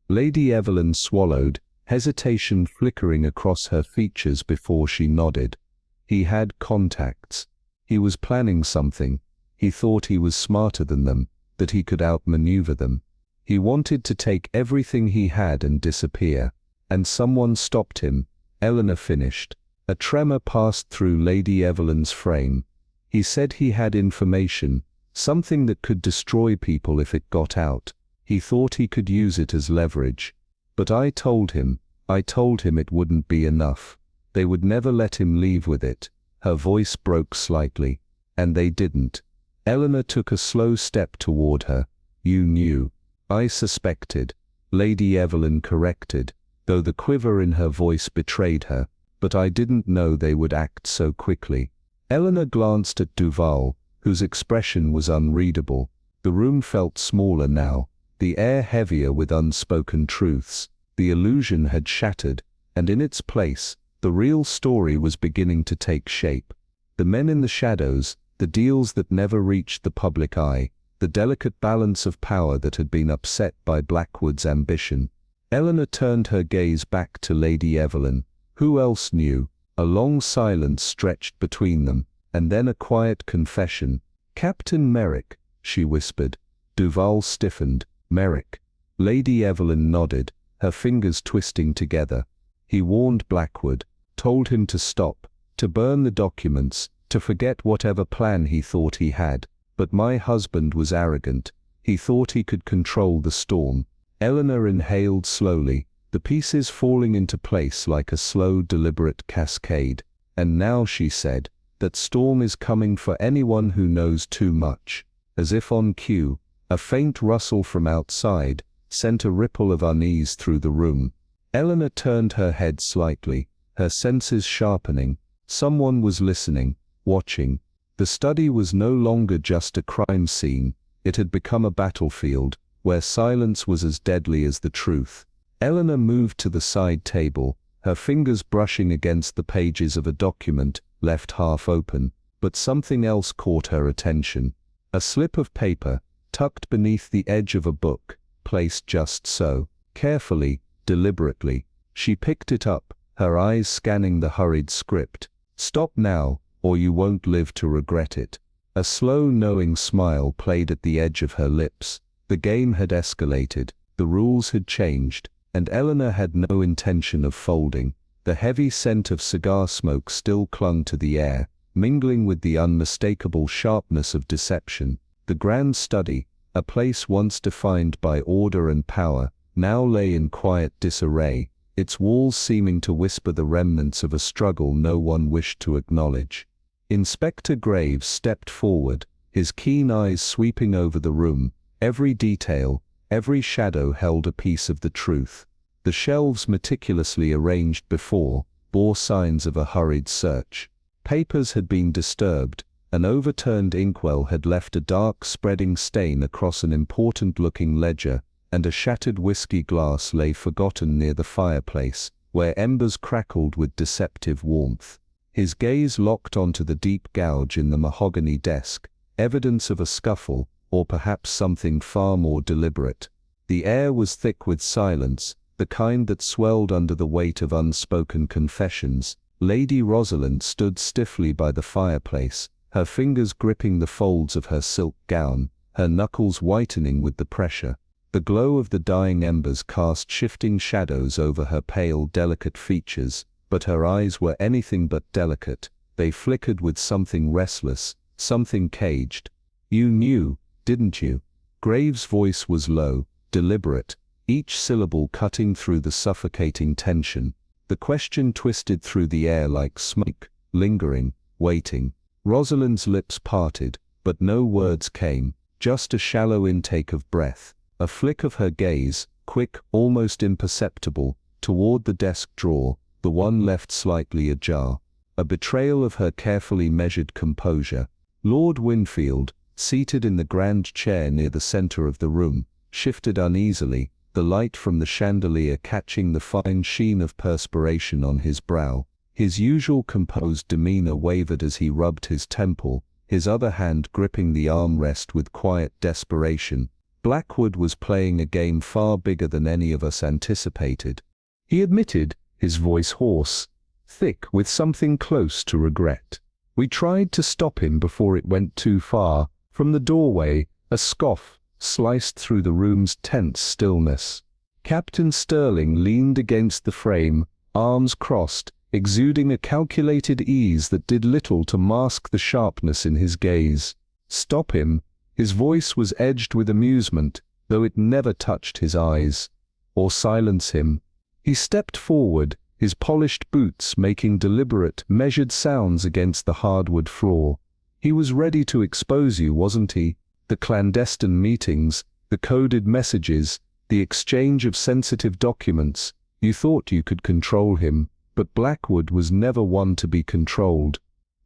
Lady Evelyn swallowed, hesitation flickering across her features before she nodded. "He had contacts. He was planning something. He thought he was smarter than them, that he could outmaneuver them. He wanted to take everything he had and disappear. And someone stopped him," Eleanor finished. A tremor passed through Lady Evelyn's frame. "He said he had information, something that could destroy people if it got out. He thought he could use it as leverage. But I told him it wouldn't be enough. They would never let him leave with it." Her voice broke slightly. "And they didn't." Eleanor took a slow step toward her. "You knew." "I suspected," Lady Evelyn corrected, though the quiver in her voice betrayed her. "But I didn't know they would act so quickly." Eleanor glanced at Duval, whose expression was unreadable. The room felt smaller now, the air heavier with unspoken truths. The illusion had shattered, and in its place, the real story was beginning to take shape. The men in the shadows, the deals that never reached the public eye, the delicate balance of power that had been upset by Blackwood's ambition. Eleanor turned her gaze back to Lady Evelyn. Who else knew? A long silence stretched between them, and then a quiet confession. "Captain Merrick," she whispered. Duval stiffened. "Merrick." Lady Evelyn nodded, her fingers twisting together. "He warned Blackwood, told him to stop, to burn the documents, to forget whatever plan he thought he had. But my husband was arrogant. He thought he could control the storm." Eleanor inhaled slowly, the pieces falling into place like a slow, deliberate cascade. "And now," she said, "that storm is coming for anyone who knows too much." As if on cue, a faint rustle from outside sent a ripple of unease through the room. Eleanor turned her head slightly, her senses sharpening. Someone was listening, watching. The study was no longer just a crime scene. It had become a battlefield, where silence was as deadly as the truth. Eleanor moved to the side table, her fingers brushing against the pages of a document left half open, but something else caught her attention. A slip of paper, tucked beneath the edge of a book, placed just so, carefully, deliberately. She picked it up, her eyes scanning the hurried script. "Stop now, or you won't live to regret it." A slow, knowing smile played at the edge of her lips. The game had escalated, the rules had changed, and Eleanor had no intention of folding. The heavy scent of cigar smoke still clung to the air, mingling with the unmistakable sharpness of deception. The grand study, a place once defined by order and power, now lay in quiet disarray, its walls seeming to whisper the remnants of a struggle no one wished to acknowledge. Inspector Graves stepped forward, his keen eyes sweeping over the room. Every detail, every shadow held a piece of the truth. The shelves meticulously arranged before bore signs of a hurried search. Papers had been disturbed, an overturned inkwell had left a dark spreading stain across an important-looking ledger, and a shattered whiskey glass lay forgotten near the fireplace, where embers crackled with deceptive warmth. His gaze locked onto the deep gouge in the mahogany desk, evidence of a scuffle, or perhaps something far more deliberate. The air was thick with silence, the kind that swelled under the weight of unspoken confessions. Lady Rosalind stood stiffly by the fireplace, her fingers gripping the folds of her silk gown, her knuckles whitening with the pressure. The glow of the dying embers cast shifting shadows over her pale, delicate features, but her eyes were anything but delicate. They flickered with something restless, something caged. "You knew, didn't you?" Graves' voice was low, deliberate, each syllable cutting through the suffocating tension. The question twisted through the air like smoke, lingering, waiting. Rosalind's lips parted, but no words came, just a shallow intake of breath, a flick of her gaze, quick, almost imperceptible, toward the desk drawer, the one left slightly ajar. A betrayal of her carefully measured composure. Lord Winfield, seated in the grand chair near the center of the room, shifted uneasily, the light from the chandelier catching the fine sheen of perspiration on his brow. His usual composed demeanor wavered as he rubbed his temple, his other hand gripping the armrest with quiet desperation. Blackwood was playing a game far bigger than any of us anticipated, he admitted, his voice hoarse, thick with something close to regret. We tried to stop him before it went too far. From the doorway, a scoff sliced through the room's tense stillness. Captain Sterling leaned against the frame, arms crossed, exuding a calculated ease that did little to mask the sharpness in his gaze. Stop him? His voice was edged with amusement, though it never touched his eyes. Or silence him? He stepped forward, his polished boots making deliberate, measured sounds against the hardwood floor. He was ready to expose you, wasn't he? The clandestine meetings, the coded messages, the exchange of sensitive documents. You thought you could control him, but Blackwood was never one to be controlled.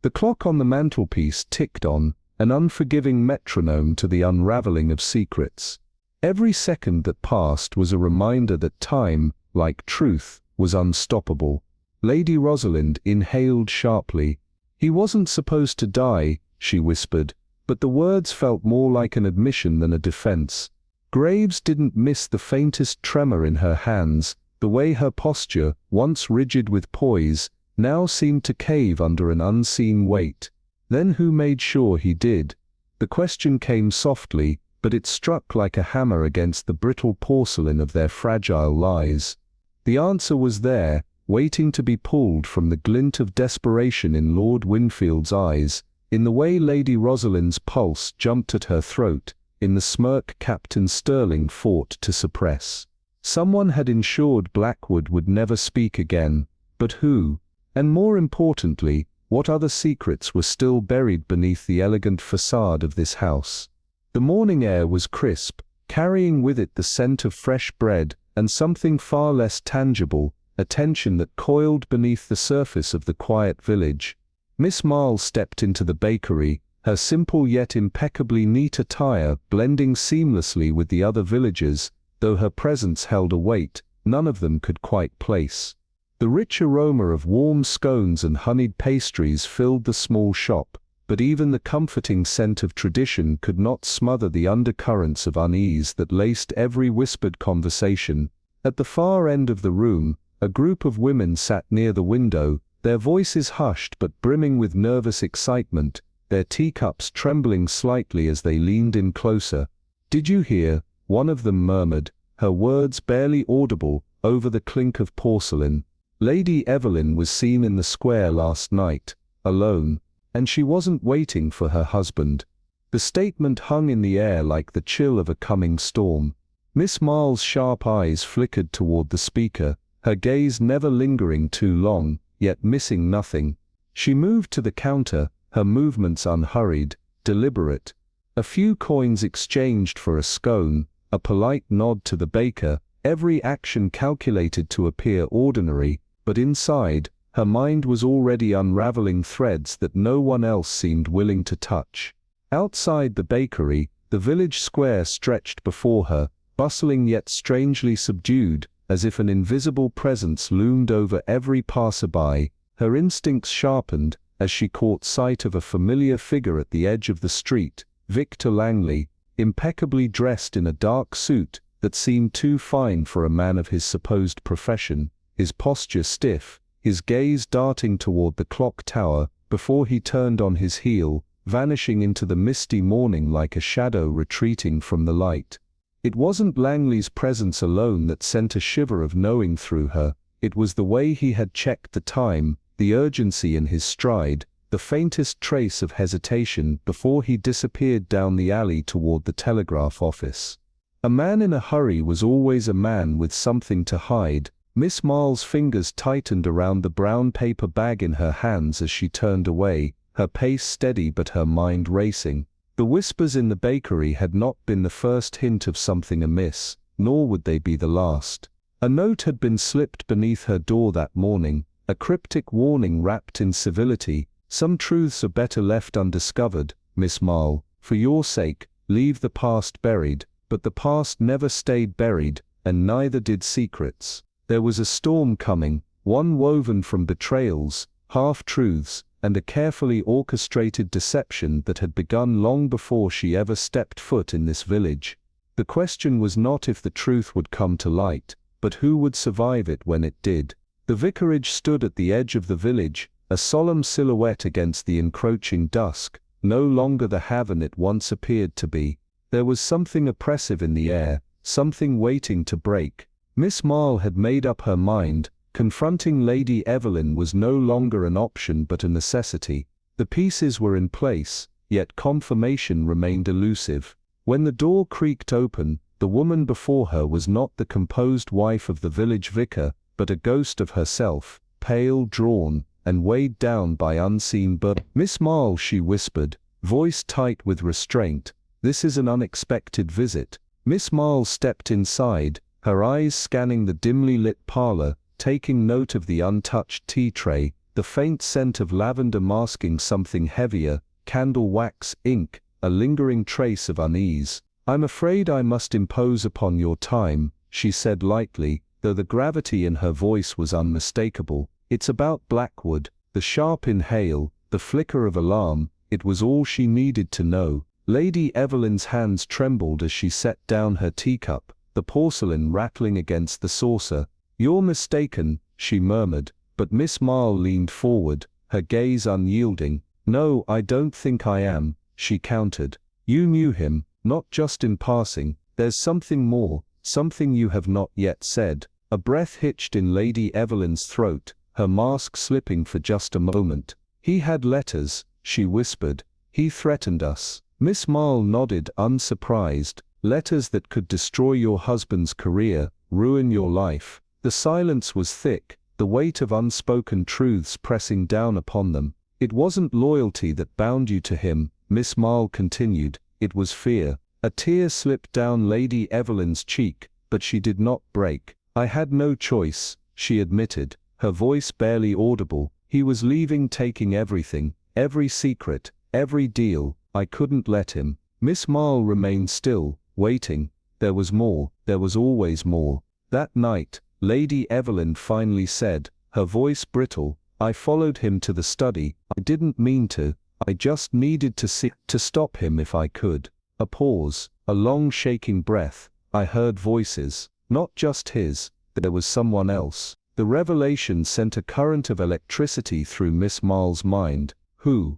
The clock on the mantelpiece ticked on, an unforgiving metronome to the unraveling of secrets. Every second that passed was a reminder that time, like truth, was unstoppable. Lady Rosalind inhaled sharply. "He wasn't supposed to die," she whispered, but the words felt more like an admission than a defense. Graves didn't miss the faintest tremor in her hands, the way her posture, once rigid with poise, now seemed to cave under an unseen weight. Then who made sure he did? The question came softly, but it struck like a hammer against the brittle porcelain of their fragile lies. The answer was there, waiting to be pulled from the glint of desperation in Lord Winfield's eyes, in the way Lady Rosalind's pulse jumped at her throat, in the smirk Captain Sterling fought to suppress. Someone had ensured Blackwood would never speak again, but who? And more importantly, what other secrets were still buried beneath the elegant facade of this house? The morning air was crisp, carrying with it the scent of fresh bread and something far less tangible, a tension that coiled beneath the surface of the quiet village. Miss Marple stepped into the bakery, her simple yet impeccably neat attire blending seamlessly with the other villagers, though her presence held a weight none of them could quite place. The rich aroma of warm scones and honeyed pastries filled the small shop, but even the comforting scent of tradition could not smother the undercurrents of unease that laced every whispered conversation. At the far end of the room, a group of women sat near the window, their voices hushed but brimming with nervous excitement, their teacups trembling slightly as they leaned in closer. "Did you hear?" one of them murmured, her words barely audible over the clink of porcelain. "Lady Evelyn was seen in the square last night, alone, and she wasn't waiting for her husband." The statement hung in the air like the chill of a coming storm. Miss Marle's sharp eyes flickered toward the speaker, her gaze never lingering too long, yet missing nothing. She moved to the counter, her movements unhurried, deliberate. A few coins exchanged for a scone, a polite nod to the baker, every action calculated to appear ordinary, but inside, her mind was already unraveling threads that no one else seemed willing to touch. Outside the bakery, the village square stretched before her, bustling yet strangely subdued, as if an invisible presence loomed over every passerby. Her instincts sharpened as she caught sight of a familiar figure at the edge of the street, Victor Langley, impeccably dressed in a dark suit that seemed too fine for a man of his supposed profession, his posture stiff, his gaze darting toward the clock tower before he turned on his heel, vanishing into the misty morning like a shadow retreating from the light. It wasn't Langley's presence alone that sent a shiver of knowing through her, it was the way he had checked the time, the urgency in his stride, the faintest trace of hesitation before he disappeared down the alley toward the telegraph office. A man in a hurry was always a man with something to hide. Miss Marle's fingers tightened around the brown paper bag in her hands as she turned away, her pace steady but her mind racing. The whispers in the bakery had not been the first hint of something amiss, nor would they be the last. A note had been slipped beneath her door that morning, a cryptic warning wrapped in civility. Some truths are better left undiscovered, Miss Marle. For your sake, leave the past buried. But the past never stayed buried, and neither did secrets. There was a storm coming, one woven from betrayals, half-truths, and a carefully orchestrated deception that had begun long before she ever stepped foot in this village. The question was not if the truth would come to light, but who would survive it when it did. The vicarage stood at the edge of the village, a solemn silhouette against the encroaching dusk, no longer the haven it once appeared to be. There was something oppressive in the air, something waiting to break. Miss Marle had made up her mind. Confronting Lady Evelyn was no longer an option but a necessity. The pieces were in place, yet confirmation remained elusive. When the door creaked open, the woman before her was not the composed wife of the village vicar, but a ghost of herself, pale, drawn, and weighed down by unseen burden. "Miss Marle," she whispered, voice tight with restraint, "this is an unexpected visit." Miss Marle stepped inside, her eyes scanning the dimly lit parlor, taking note of the untouched tea tray, the faint scent of lavender masking something heavier, candle wax, ink, a lingering trace of unease. "I'm afraid I must impose upon your time," she said lightly, though the gravity in her voice was unmistakable. "It's about Blackwood." The sharp inhale, the flicker of alarm, it was all she needed to know. Lady Evelyn's hands trembled as she set down her teacup, the porcelain rattling against the saucer. "You're mistaken," she murmured, but Miss Marle leaned forward, her gaze unyielding. "No, I don't think I am," she countered. "You knew him, not just in passing. There's something more, something you have not yet said." A breath hitched in Lady Evelyn's throat, her mask slipping for just a moment. "He had letters," she whispered. "He threatened us." Miss Marle nodded, unsurprised. "Letters that could destroy your husband's career, ruin your life." The silence was thick, the weight of unspoken truths pressing down upon them. "It wasn't loyalty that bound you to him," Miss Marle continued, "it was fear." A tear slipped down Lady Evelyn's cheek, but she did not break. "I had no choice," she admitted, her voice barely audible. "He was leaving, taking everything, every secret, every deal. I couldn't let him." Miss Marle remained still, waiting. There was more, there was always more. That night, Lady Evelyn finally said, her voice brittle, "I followed him to the study. I didn't mean to. I just needed to stop him if I could." A pause, a long shaking breath. "I heard voices. Not just his. There was someone else." The revelation sent a current of electricity through Miss Marle's mind. Who?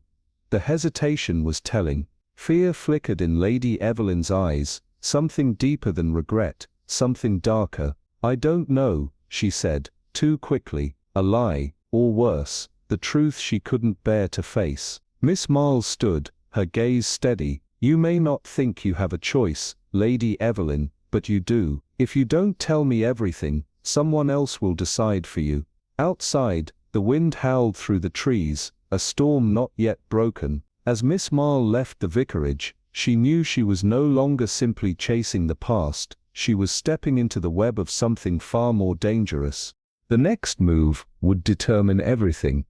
The hesitation was telling. Fear flickered in Lady Evelyn's eyes, something deeper than regret, something darker. "I don't know," she said, too quickly. A lie, or worse, the truth she couldn't bear to face. Miss Marle stood, her gaze steady. "You may not think you have a choice, Lady Evelyn, but you do. If you don't tell me everything, someone else will decide for you." Outside, the wind howled through the trees, a storm not yet broken. As Miss Marle left the vicarage, she knew she was no longer simply chasing the past, she was stepping into the web of something far more dangerous. The next move would determine everything.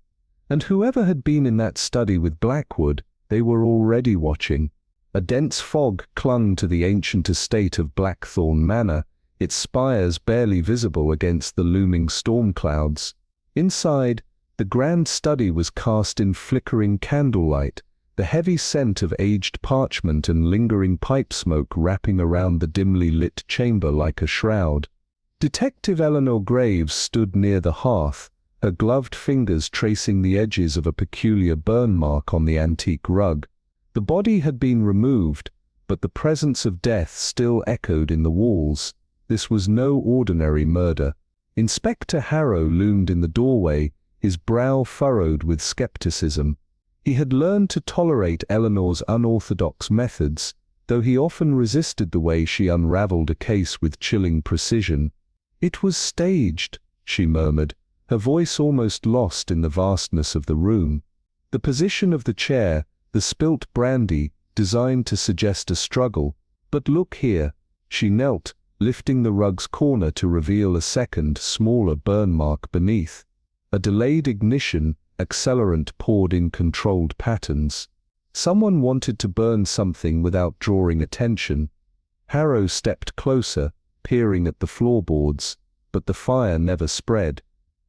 And whoever had been in that study with Blackwood, they were already watching. A dense fog clung to the ancient estate of Blackthorn Manor, its spires barely visible against the looming storm clouds. Inside, the grand study was cast in flickering candlelight, the heavy scent of aged parchment and lingering pipe smoke wrapping around the dimly lit chamber like a shroud. Detective Eleanor Graves stood near the hearth, her gloved fingers tracing the edges of a peculiar burn mark on the antique rug. The body had been removed, but the presence of death still echoed in the walls. This was no ordinary murder. Inspector Harrow loomed in the doorway, his brow furrowed with skepticism. He had learned to tolerate Eleanor's unorthodox methods, though he often resisted the way she unraveled a case with chilling precision. "It was staged," she murmured, her voice almost lost in the vastness of the room. The position of the chair, the spilt brandy, designed to suggest a struggle. "But look here." She knelt, lifting the rug's corner to reveal a second, smaller burn mark beneath. A delayed ignition, accelerant poured in controlled patterns. Someone wanted to burn something without drawing attention. Harrow stepped closer, peering at the floorboards, but the fire never spread.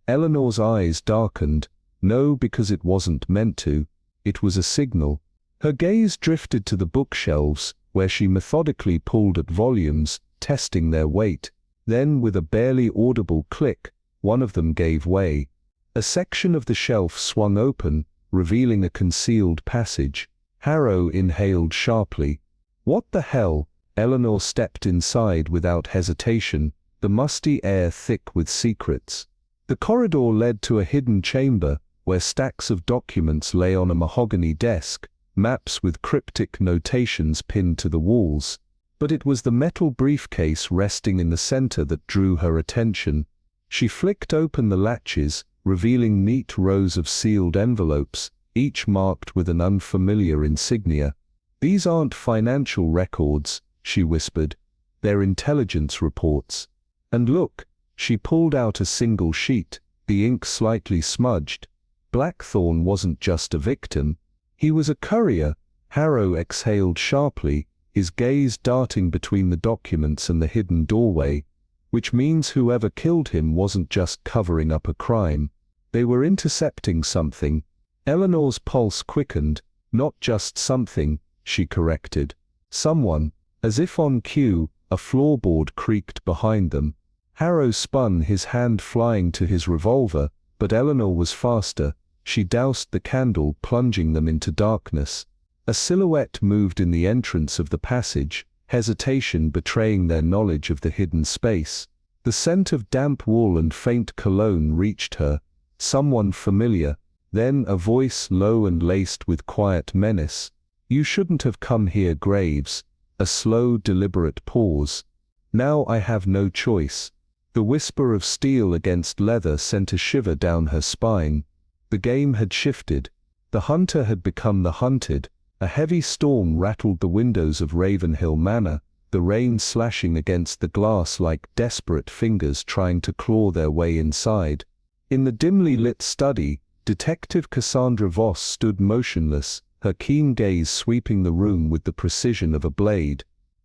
Eleanor's eyes darkened. No, because it wasn't meant to. It was a signal. Her gaze drifted to the bookshelves, where she methodically pulled at volumes, testing their weight. Then, with a barely audible click, one of them gave way. A section of the shelf swung open, revealing a concealed passage. Harrow inhaled sharply. "What the hell?" Eleanor stepped inside without hesitation, the musty air thick with secrets. The corridor led to a hidden chamber, where stacks of documents lay on a mahogany desk, maps with cryptic notations pinned to the walls. But it was the metal briefcase resting in the center that drew her attention. She flicked open the latches, revealing neat rows of sealed envelopes, each marked with an unfamiliar insignia. "These aren't financial records," she whispered. "They're intelligence reports. And look," she pulled out a single sheet, the ink slightly smudged. Blackthorne wasn't just a victim. He was a courier. Harrow exhaled sharply, his gaze darting between the documents and the hidden doorway. Which means whoever killed him wasn't just covering up a crime. They were intercepting something. Eleanor's pulse quickened. "Not just something," she corrected. "Someone." As if on cue, a floorboard creaked behind them. Harrow spun, his hand flying to his revolver, but Eleanor was faster. She doused the candle, plunging them into darkness. A silhouette moved in the entrance of the passage, hesitation betraying their knowledge of the hidden space. The scent of damp wool and faint cologne reached her. Someone familiar. Then a voice low and laced with quiet menace. "You shouldn't have come here, Graves." A slow, deliberate pause. "Now I have no choice." The whisper of steel against leather sent a shiver down her spine. The game had shifted. The hunter had become the hunted. A heavy storm rattled the windows of Ravenhill Manor, the rain slashing against the glass like desperate fingers trying to claw their way inside. In the dimly lit study, Detective Cassandra Voss stood motionless, her keen gaze sweeping the room with the precision of a blade.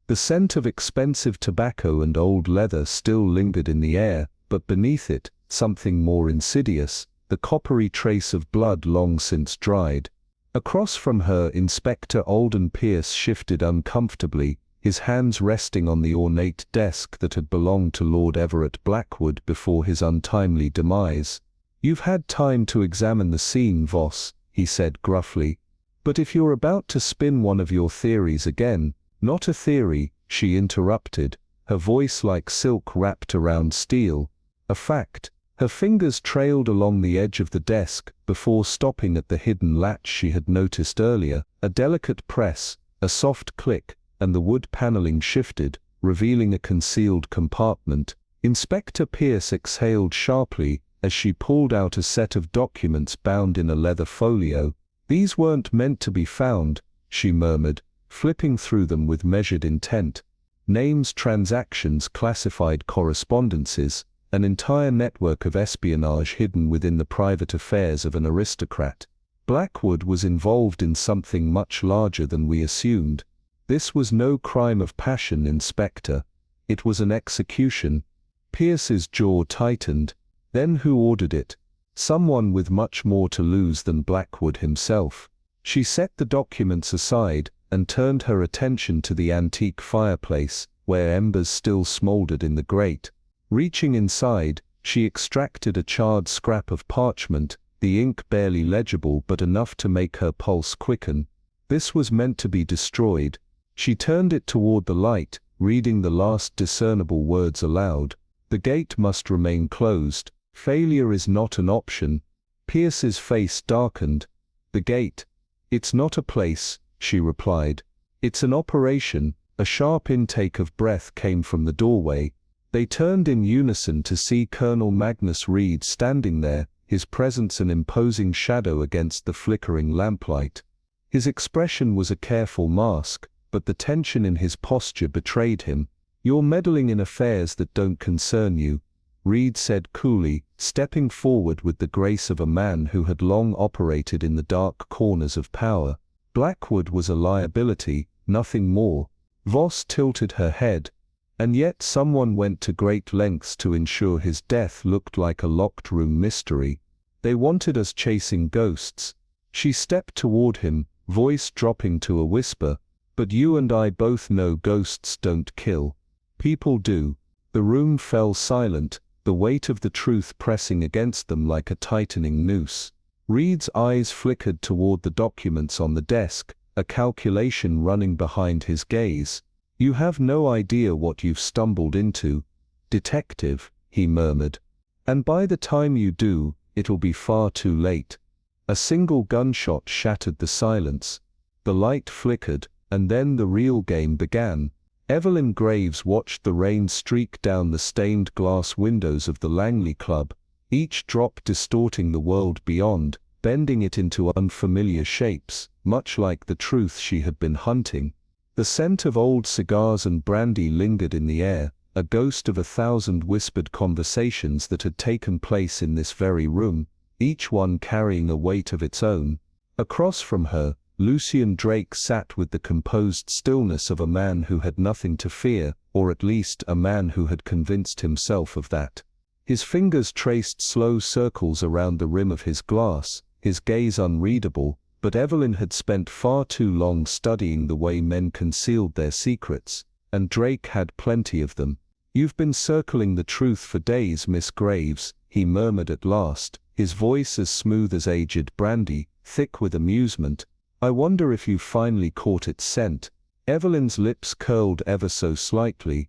The scent of expensive tobacco and old leather still lingered in the air, but beneath it, something more insidious, the coppery trace of blood long since dried. Across from her, Inspector Alden Pierce shifted uncomfortably, his hands resting on the ornate desk that had belonged to Lord Everett Blackwood before his untimely demise. "You've had time to examine the scene, Voss," he said gruffly. "But if you're about to spin one of your theories again—" "Not a theory," she interrupted, her voice like silk wrapped around steel. "A fact." Her fingers trailed along the edge of the desk, before stopping at the hidden latch she had noticed earlier. A delicate press, a soft click, and the wood paneling shifted, revealing a concealed compartment. Inspector Pierce exhaled sharply as she pulled out a set of documents bound in a leather folio. "These weren't meant to be found," she murmured, flipping through them with measured intent. Names, transactions, classified correspondences, an entire network of espionage hidden within the private affairs of an aristocrat. Blackwood was involved in something much larger than we assumed. This was no crime of passion, Inspector. It was an execution. Pierce's jaw tightened. Then who ordered it? Someone with much more to lose than Blackwood himself. She set the documents aside and turned her attention to the antique fireplace, where embers still smoldered in the grate. Reaching inside, she extracted a charred scrap of parchment, the ink barely legible but enough to make her pulse quicken. This was meant to be destroyed. She turned it toward the light, reading the last discernible words aloud. The gate must remain closed. Failure is not an option. Pierce's face darkened. The gate. It's not a place, she replied. It's an operation. A sharp intake of breath came from the doorway. They turned in unison to see Colonel Magnus Reed standing there, his presence an imposing shadow against the flickering lamplight. His expression was a careful mask, but the tension in his posture betrayed him. "You're meddling in affairs that don't concern you," Reed said coolly, stepping forward with the grace of a man who had long operated in the dark corners of power. Blackwood was a liability, nothing more. Voss tilted her head. "And yet someone went to great lengths to ensure his death looked like a locked room mystery. They wanted us chasing ghosts." She stepped toward him, voice dropping to a whisper. "But you and I both know ghosts don't kill. People do." The room fell silent, the weight of the truth pressing against them like a tightening noose. Reed's eyes flickered toward the documents on the desk, a calculation running behind his gaze. "You have no idea what you've stumbled into, detective," he murmured. "And by the time you do, it'll be far too late." A single gunshot shattered the silence. The light flickered, and then the real game began. Evelyn Graves watched the rain streak down the stained glass windows of the Langley Club, each drop distorting the world beyond, bending it into unfamiliar shapes, much like the truth she had been hunting. The scent of old cigars and brandy lingered in the air, a ghost of 1,000 whispered conversations that had taken place in this very room, each one carrying a weight of its own. Across from her, Lucian Drake sat with the composed stillness of a man who had nothing to fear, or at least a man who had convinced himself of that. His fingers traced slow circles around the rim of his glass, his gaze unreadable, but Evelyn had spent far too long studying the way men concealed their secrets, and Drake had plenty of them. "You've been circling the truth for days, Miss Graves," he murmured at last, his voice as smooth as aged brandy, thick with amusement. "I wonder if you've finally caught its scent." Evelyn's lips curled ever so slightly.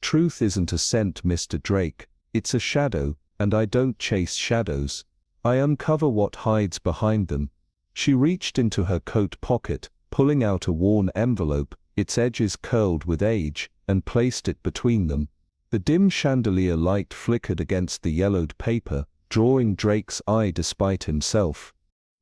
"Truth isn't a scent, Mr. Drake. It's a shadow, and I don't chase shadows. I uncover what hides behind them." She reached into her coat pocket, pulling out a worn envelope, its edges curled with age, and placed it between them. The dim chandelier light flickered against the yellowed paper, drawing Drake's eye despite himself.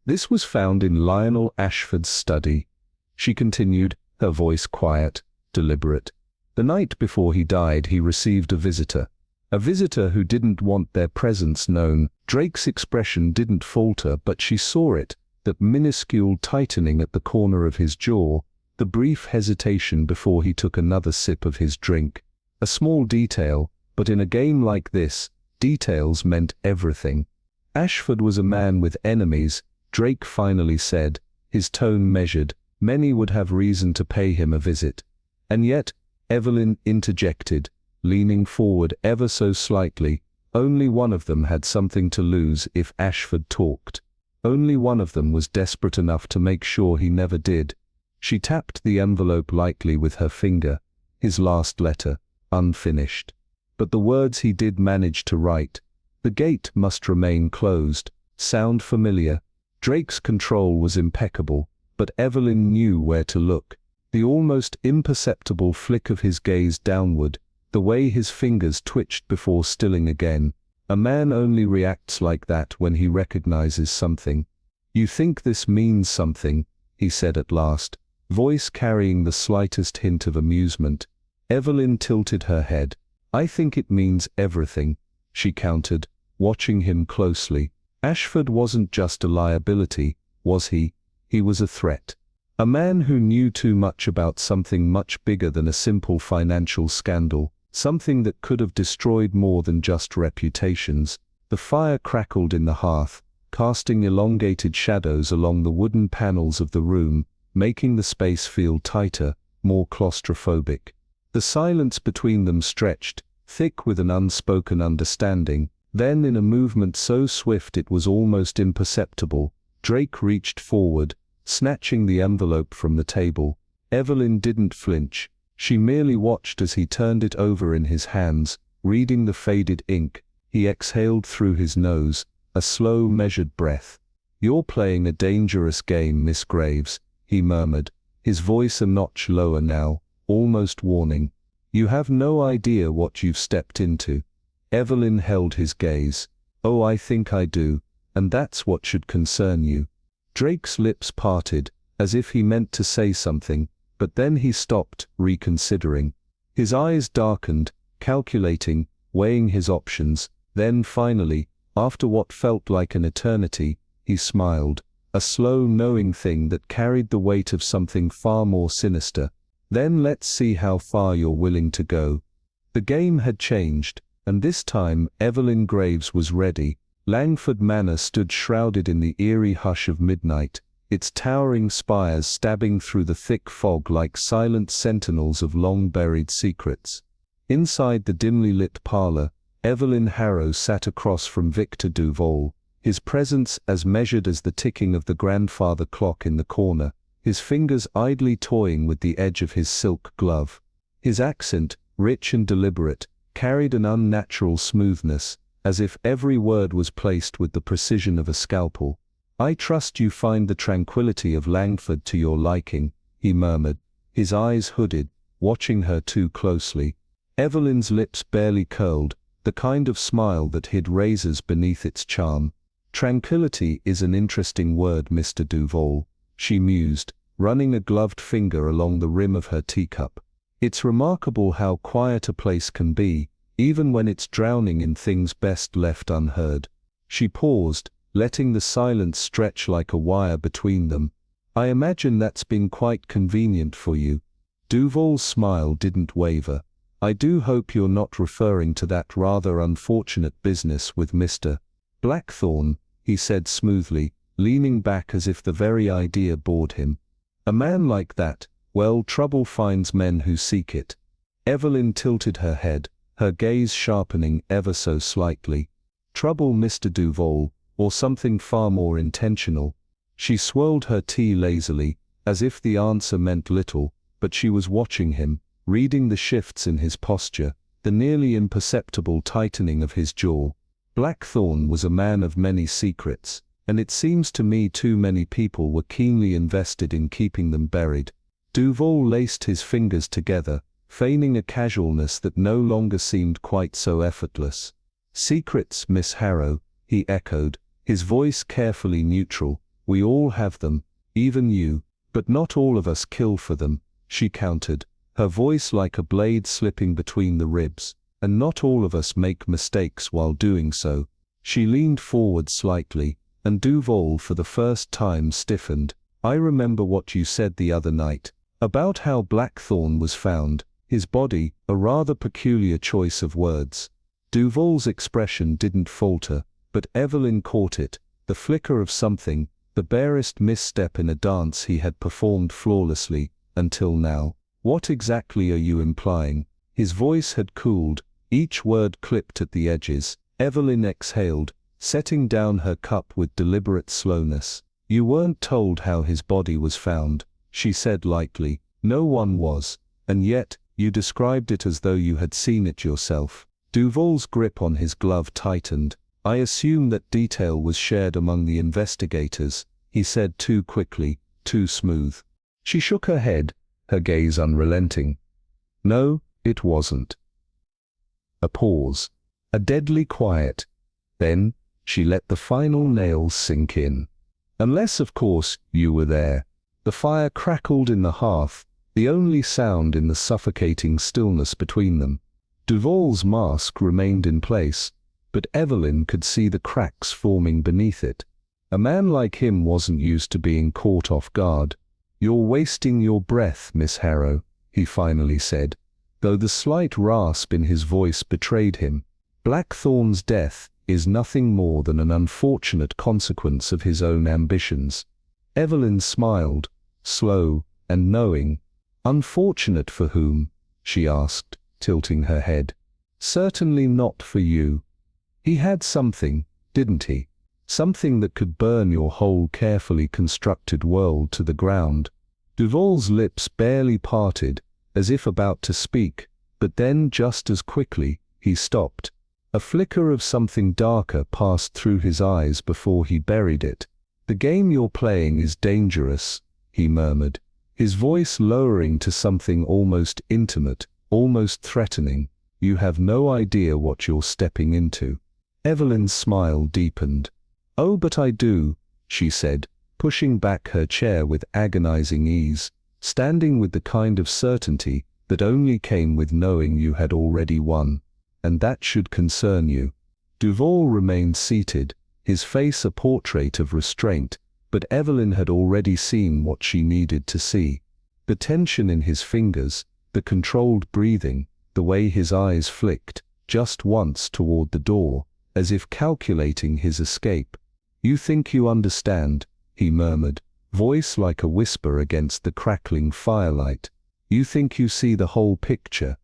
"This was found in Lionel Ashford's study," she continued, her voice quiet, deliberate. "The night before he died, he received a visitor who didn't want their presence known." Drake's expression didn't falter, but she saw it, that minuscule tightening at the corner of his jaw, the brief hesitation before he took another sip of his drink. A small detail, but in a game like this, details meant everything. "Ashford was a man with enemies," Drake finally said, his tone measured. "Many would have reason to pay him a visit." "And yet," Evelyn interjected, leaning forward ever so slightly, "only one of them had something to lose if Ashford talked. Only one of them was desperate enough to make sure he never did." She tapped the envelope lightly with her finger. His last letter, unfinished. But the words he did manage to write. "The gate must remain closed." Sound familiar? Drake's control was impeccable, but Evelyn knew where to look. The almost imperceptible flick of his gaze downward, the way his fingers twitched before stilling again. A man only reacts like that when he recognizes something. "You think this means something," he said at last, voice carrying the slightest hint of amusement. Evelyn tilted her head. "I think it means everything," she countered, watching him closely. "Ashford wasn't just a liability, was he? He was a threat. A man who knew too much about something much bigger than a simple financial scandal, something that could have destroyed more than just reputations." The fire crackled in the hearth, casting elongated shadows along the wooden panels of the room, making the space feel tighter, more claustrophobic. The silence between them stretched, thick with an unspoken understanding. Then, in a movement so swift it was almost imperceptible, Drake reached forward, snatching the envelope from the table. Evelyn didn't flinch. She merely watched as he turned it over in his hands, reading the faded ink. He exhaled through his nose, a slow, measured breath. "You're playing a dangerous game, Miss Graves," he murmured, his voice a notch lower now, almost warning. "You have no idea what you've stepped into." Evelyn held his gaze. "Oh, I think I do, and that's what should concern you." Drake's lips parted, as if he meant to say something, but then he stopped, reconsidering. His eyes darkened, calculating, weighing his options. Then finally, after what felt like an eternity, he smiled, a slow, knowing thing that carried the weight of something far more sinister. "Then let's see how far you're willing to go." The game had changed, and this time Evelyn Graves was ready. Langford Manor stood shrouded in the eerie hush of midnight, its towering spires stabbing through the thick fog like silent sentinels of long-buried secrets. Inside the dimly lit parlor, Evelyn Harrow sat across from Victor Duval, his presence as measured as the ticking of the grandfather clock in the corner, his fingers idly toying with the edge of his silk glove. His accent, rich and deliberate, carried an unnatural smoothness, as if every word was placed with the precision of a scalpel. "I trust you find the tranquility of Langford to your liking," he murmured, his eyes hooded, watching her too closely. Evelyn's lips barely curled, the kind of smile that hid razors beneath its charm. "Tranquility is an interesting word, Mr. Duval," she mused, running a gloved finger along the rim of her teacup. "It's remarkable how quiet a place can be, even when it's drowning in things best left unheard." She paused, letting the silence stretch like a wire between them. "I imagine that's been quite convenient for you." Duval's smile didn't waver. "I do hope you're not referring to that rather unfortunate business with Mr. Blackthorne," he said smoothly, leaning back as if the very idea bored him. "A man like that, well, trouble finds men who seek it." Evelyn tilted her head, her gaze sharpening ever so slightly. "Trouble, Mr. Duval, or something far more intentional?" She swirled her tea lazily, as if the answer meant little, but she was watching him, reading the shifts in his posture, the nearly imperceptible tightening of his jaw. Blackthorne was a man of many secrets, and it seems to me too many people were keenly invested in keeping them buried. Duval laced his fingers together, feigning a casualness that no longer seemed quite so effortless. "Secrets, Miss Harrow," he echoed, his voice carefully neutral. "We all have them, even you, but not all of us kill for them," she countered, her voice like a blade slipping between the ribs. "And not all of us make mistakes while doing so." She leaned forward slightly, and Duval for the first time stiffened. "I remember what you said the other night, about how Blackthorne was found, his body, a rather peculiar choice of words." Duval's expression didn't falter, but Evelyn caught it, the flicker of something, the barest misstep in a dance he had performed flawlessly, until now. "What exactly are you implying?" His voice had cooled, each word clipped at the edges. Evelyn exhaled, setting down her cup with deliberate slowness. "You weren't told how his body was found," she said lightly. "No one was, and yet, you described it as though you had seen it yourself." Duval's grip on his glove tightened. "I assume that detail was shared among the investigators," he said too quickly, too smooth. She shook her head, her gaze unrelenting. "No, it wasn't." A pause. A deadly quiet. Then, she let the final nails sink in. "Unless, of course, you were there." The fire crackled in the hearth, the only sound in the suffocating stillness between them. Duval's mask remained in place, but Evelyn could see the cracks forming beneath it. A man like him wasn't used to being caught off guard. "You're wasting your breath, Miss Harrow," he finally said, though the slight rasp in his voice betrayed him. "Blackthorne's death is nothing more than an unfortunate consequence of his own ambitions." Evelyn smiled, slow and knowing. "Unfortunate for whom?" she asked, tilting her head. "Certainly not for you. He had something, didn't he? Something that could burn your whole carefully constructed world to the ground." Duval's lips barely parted, as if about to speak, but then just as quickly, he stopped. A flicker of something darker passed through his eyes before he buried it. "The game you're playing is dangerous," he murmured, his voice lowering to something almost intimate, almost threatening. "You have no idea what you're stepping into." Evelyn's smile deepened. "Oh, but I do," she said, pushing back her chair with agonizing ease, standing with the kind of certainty that only came with knowing you had already won. "And that should concern you." Duval remained seated, his face a portrait of restraint, but Evelyn had already seen what she needed to see. The tension in his fingers, the controlled breathing, the way his eyes flicked, just once toward the door, as if calculating his escape. "You think you understand," he murmured, voice like a whisper against the crackling firelight. "You think you see the whole picture."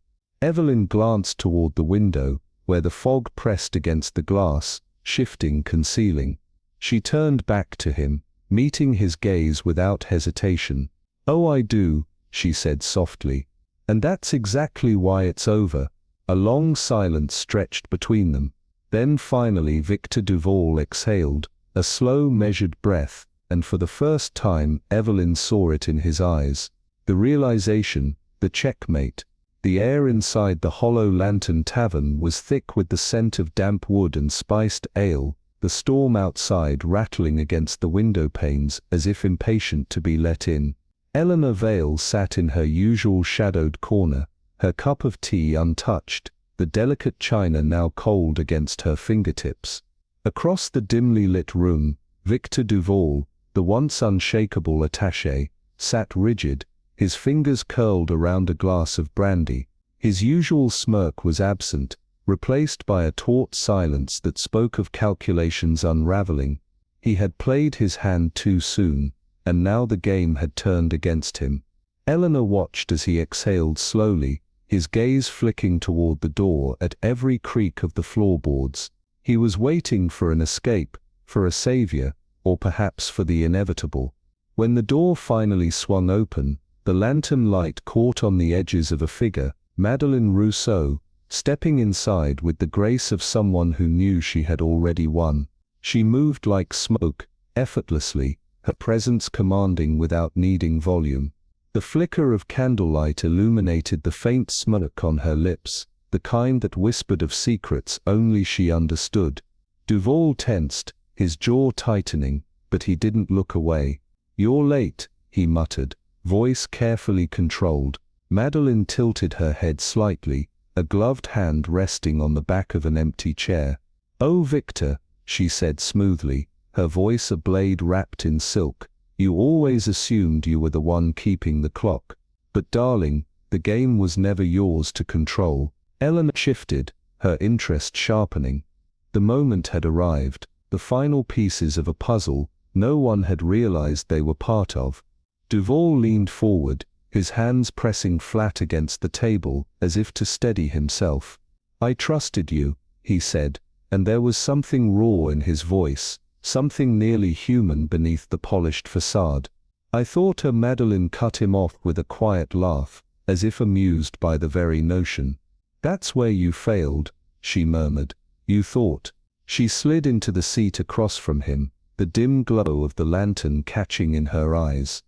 Evelyn glanced toward the window, where the fog pressed against the glass, shifting, concealing. She turned back to him, meeting his gaze without hesitation. "Oh, I do," she said softly. "And that's exactly why it's over." A long silence stretched between them. Then finally Victor Duval exhaled, a slow measured breath, and for the first time Evelyn saw it in his eyes. The realization, the checkmate. The air inside the Hollow Lantern Tavern was thick with the scent of damp wood and spiced ale, the storm outside rattling against the window panes as if impatient to be let in. Eleanor Vale sat in her usual shadowed corner, her cup of tea untouched, the delicate china now cold against her fingertips. Across the dimly lit room, Victor Duval, the once unshakable attaché, sat rigid, his fingers curled around a glass of brandy. His usual smirk was absent, replaced by a taut silence that spoke of calculations unraveling. He had played his hand too soon, and now the game had turned against him. Eleanor watched as he exhaled slowly, his gaze flicking toward the door at every creak of the floorboards. He was waiting for an escape, for a savior, or perhaps for the inevitable. When the door finally swung open, the lantern light caught on the edges of a figure, Madeleine Rousseau, stepping inside with the grace of someone who knew she had already won. She moved like smoke, effortlessly, her presence commanding without needing volume. The flicker of candlelight illuminated the faint smirk on her lips, the kind that whispered of secrets only she understood. Duval tensed, his jaw tightening, but he didn't look away. "You're late," he muttered, voice carefully controlled. Madeleine tilted her head slightly, a gloved hand resting on the back of an empty chair. "Oh, Victor," she said smoothly, her voice a blade wrapped in silk, "you always assumed you were the one keeping the clock. But darling, the game was never yours to control." Eleanor shifted, her interest sharpening. The moment had arrived, the final pieces of a puzzle no one had realized they were part of. Duval leaned forward, his hands pressing flat against the table as if to steady himself. "I trusted you," he said, and there was something raw in his voice, something nearly human beneath the polished facade. "I thought Madeleine cut him off with a quiet laugh, as if amused by the very notion. "That's where you failed," she murmured. "You thought." She slid into the seat across from him, the dim glow of the lantern catching in her eyes.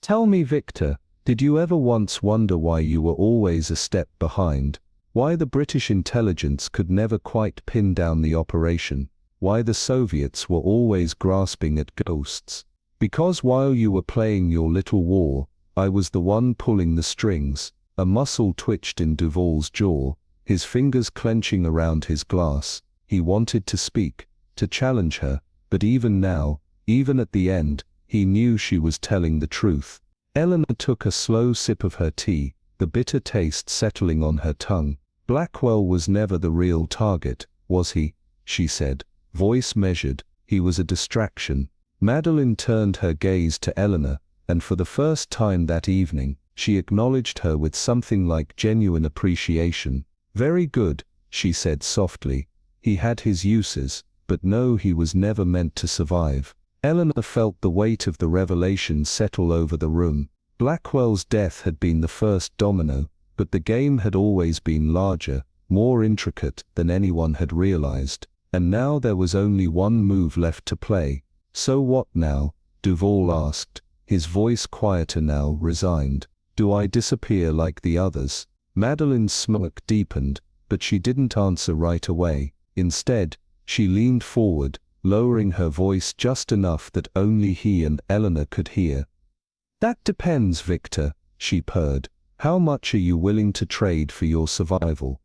"Tell me, Victor, did you ever once wonder why you were always a step behind? Why the British intelligence could never quite pin down the operation? Why the Soviets were always grasping at ghosts? Because while you were playing your little war, I was the one pulling the strings." A muscle twitched in Duval's jaw, his fingers clenching around his glass. He wanted to speak, to challenge her, but even now, even at the end, he knew she was telling the truth. Eleanor took a slow sip of her tea, the bitter taste settling on her tongue. "Blackwell was never the real target, was he?" she said, voice measured. "He was a distraction." Madeleine turned her gaze to Eleanor, and for the first time that evening, she acknowledged her with something like genuine appreciation. "Very good," she said softly. "He had his uses, but no, he was never meant to survive." Eleanor felt the weight of the revelation settle over the room. Blackwell's death had been the first domino, but the game had always been larger, more intricate than anyone had realized. And now there was only one move left to play. So what now? Duval asked, his voice quieter now, resigned. Do I disappear like the others? Madeline's smirk deepened, but she didn't answer right away. Instead, she leaned forward, lowering her voice just enough that only he and Eleanor could hear. That depends, Victor, she purred. How much are you willing to trade for your survival?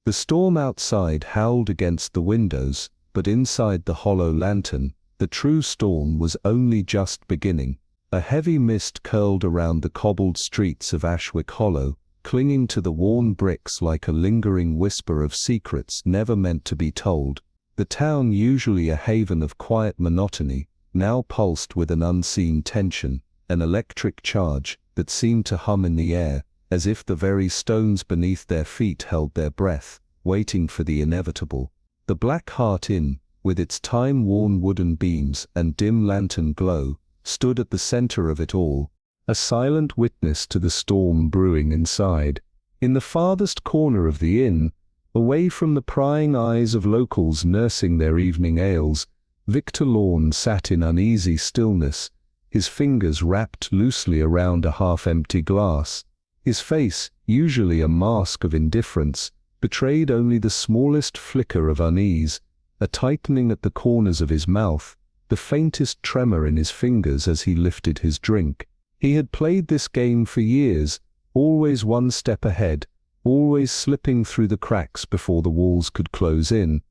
The storm outside howled against the windows, but inside the hollow lantern, the true storm was only just beginning. A heavy mist curled around the cobbled streets of Ashwick Hollow, clinging to the worn bricks like a lingering whisper of secrets never meant to be told. The town, usually a haven of quiet monotony, now pulsed with an unseen tension, an electric charge that seemed to hum in the air, as if the very stones beneath their feet held their breath, waiting for the inevitable. The Black Hart Inn, with its time-worn wooden beams and dim lantern glow, stood at the center of it all, a silent witness to the storm brewing inside. In the farthest corner of the inn, away from the prying eyes of locals nursing their evening ales, Victor Lorne sat in uneasy stillness, his fingers wrapped loosely around a half-empty glass. His face, usually a mask of indifference, betrayed only the smallest flicker of unease, a tightening at the corners of his mouth, the faintest tremor in his fingers as he lifted his drink. He had played this game for years, always one step ahead, always slipping through the cracks before the walls could close in.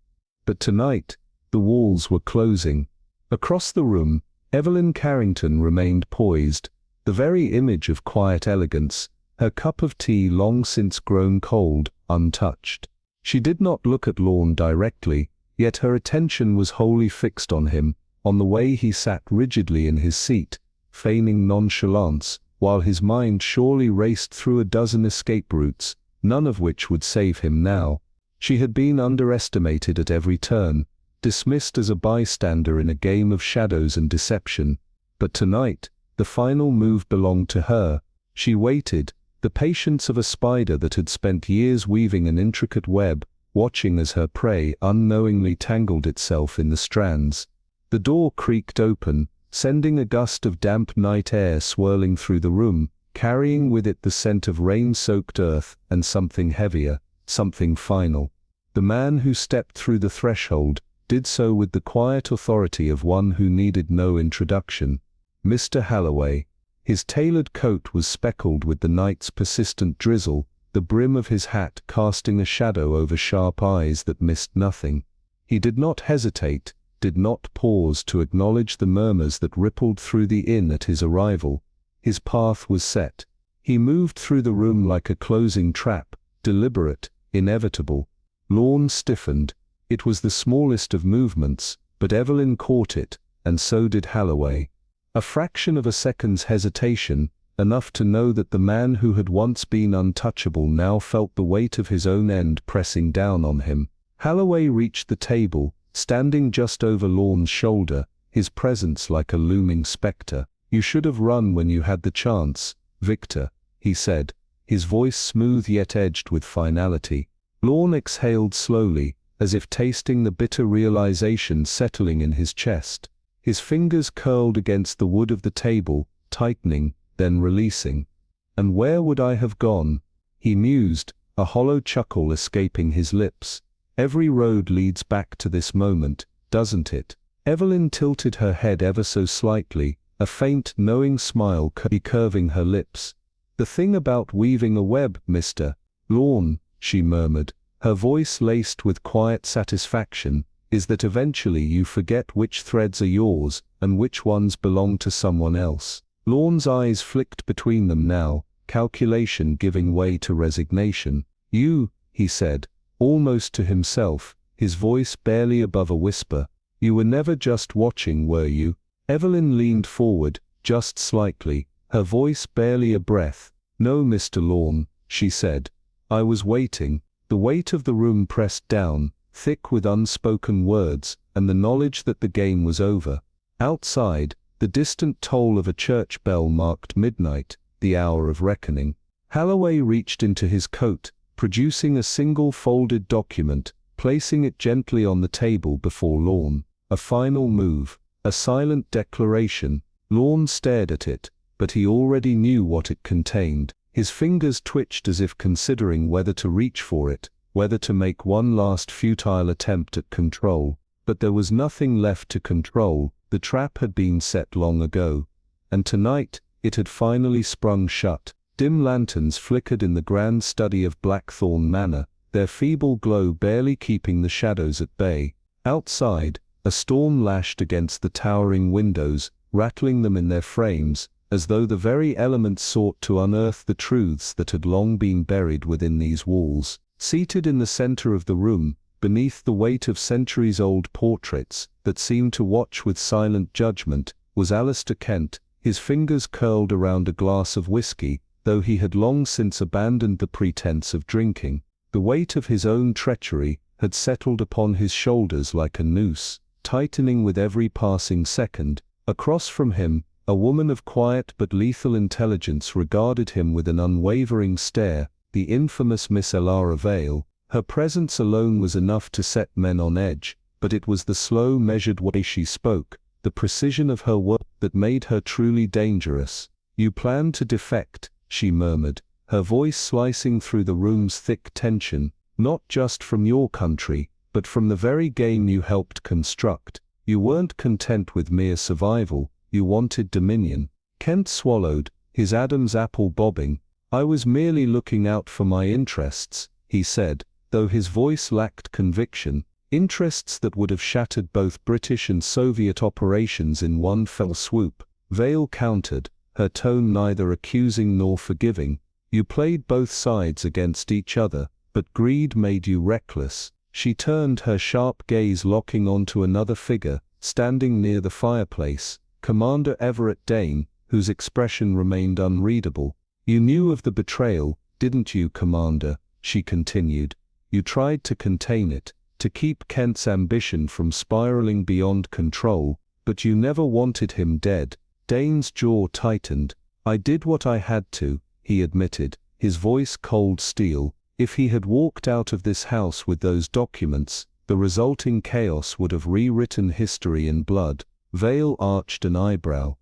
But tonight, the walls were closing. Across the room, Evelyn Carrington remained poised, the very image of quiet elegance, her cup of tea long since grown cold, untouched. She did not look at Lorne directly, yet her attention was wholly fixed on him, on the way he sat rigidly in his seat, feigning nonchalance, while his mind surely raced through a dozen escape routes, none of which would save him now. She had been underestimated at every turn, dismissed as a bystander in a game of shadows and deception. But tonight, the final move belonged to her. She waited, the patience of a spider that had spent years weaving an intricate web, watching as her prey unknowingly tangled itself in the strands. The door creaked open, sending a gust of damp night air swirling through the room, carrying with it the scent of rain-soaked earth and something heavier, something final. The man who stepped through the threshold did so with the quiet authority of one who needed no introduction. Mr. Halloway. His tailored coat was speckled with the night's persistent drizzle, the brim of his hat casting a shadow over sharp eyes that missed nothing. He did not hesitate, did not pause to acknowledge the murmurs that rippled through the inn at his arrival. His path was set. He moved through the room like a closing trap, deliberate, inevitable. Lorne stiffened. It was the smallest of movements, but Evelyn caught it, and so did Halloway. A fraction of a second's hesitation, enough to know that the man who had once been untouchable now felt the weight of his own end pressing down on him. Halloway reached the table, standing just over Lorne's shoulder, his presence like a looming specter. "You should have run when you had the chance, Victor," he said, his voice smooth yet edged with finality. Lorne exhaled slowly, as if tasting the bitter realization settling in his chest. His fingers curled against the wood of the table, tightening, then releasing. "And where would I have gone?" he mused, a hollow chuckle escaping his lips. "Every road leads back to this moment, doesn't it?" Evelyn tilted her head ever so slightly, a faint, knowing smile curving her lips. "The thing about weaving a web, Mr. Lorne," she murmured, her voice laced with quiet satisfaction, "is that eventually you forget which threads are yours and which ones belong to someone else." Lorne's eyes flicked between them now, calculation giving way to resignation. "You," he said, almost to himself, his voice barely above a whisper, "you were never just watching, were you?" Evelyn leaned forward, just slightly, her voice barely a breath. "No, Mr. Lorne," she said. "I was waiting." The weight of the room pressed down, thick with unspoken words, and the knowledge that the game was over. Outside, the distant toll of a church bell marked midnight, the hour of reckoning. Holloway reached into his coat, producing a single folded document, placing it gently on the table before Lorne. A final move, a silent declaration. Lorne stared at it, but he already knew what it contained. His fingers twitched as if considering whether to reach for it, whether to make one last futile attempt at control. But there was nothing left to control. The trap had been set long ago. And tonight, it had finally sprung shut. Dim lanterns flickered in the grand study of Blackthorn Manor, their feeble glow barely keeping the shadows at bay. Outside, a storm lashed against the towering windows, rattling them in their frames, as though the very elements sought to unearth the truths that had long been buried within these walls. Seated in the center of the room, beneath the weight of centuries-old portraits that seemed to watch with silent judgment, was Alistair Kent, his fingers curled around a glass of whiskey, though he had long since abandoned the pretense of drinking. The weight of his own treachery had settled upon his shoulders like a noose, tightening with every passing second. Across from him, a woman of quiet but lethal intelligence regarded him with an unwavering stare, the infamous Miss Elara Vale. Her presence alone was enough to set men on edge, but it was the slow, measured way she spoke, the precision of her words, that made her truly dangerous. "You plan to defect," she murmured, her voice slicing through the room's thick tension, "not just from your country, but from the very game you helped construct. You weren't content with mere survival, you wanted dominion." Kent swallowed, his Adam's apple bobbing. "I was merely looking out for my interests," he said, though his voice lacked conviction, interests that would have shattered both British and Soviet operations in one fell swoop. Vale countered, her tone neither accusing nor forgiving. "You played both sides against each other, but greed made you reckless." She turned, her sharp gaze locking onto another figure, standing near the fireplace, Commander Everett Dane, whose expression remained unreadable. "You knew of the betrayal, didn't you, Commander?" she continued. "You tried to contain it, to keep Kent's ambition from spiraling beyond control, but you never wanted him dead." Dane's jaw tightened. "I did what I had to," he admitted, his voice cold steel. "If he had walked out of this house with those documents, the resulting chaos would have rewritten history in blood." Vale arched an eyebrow.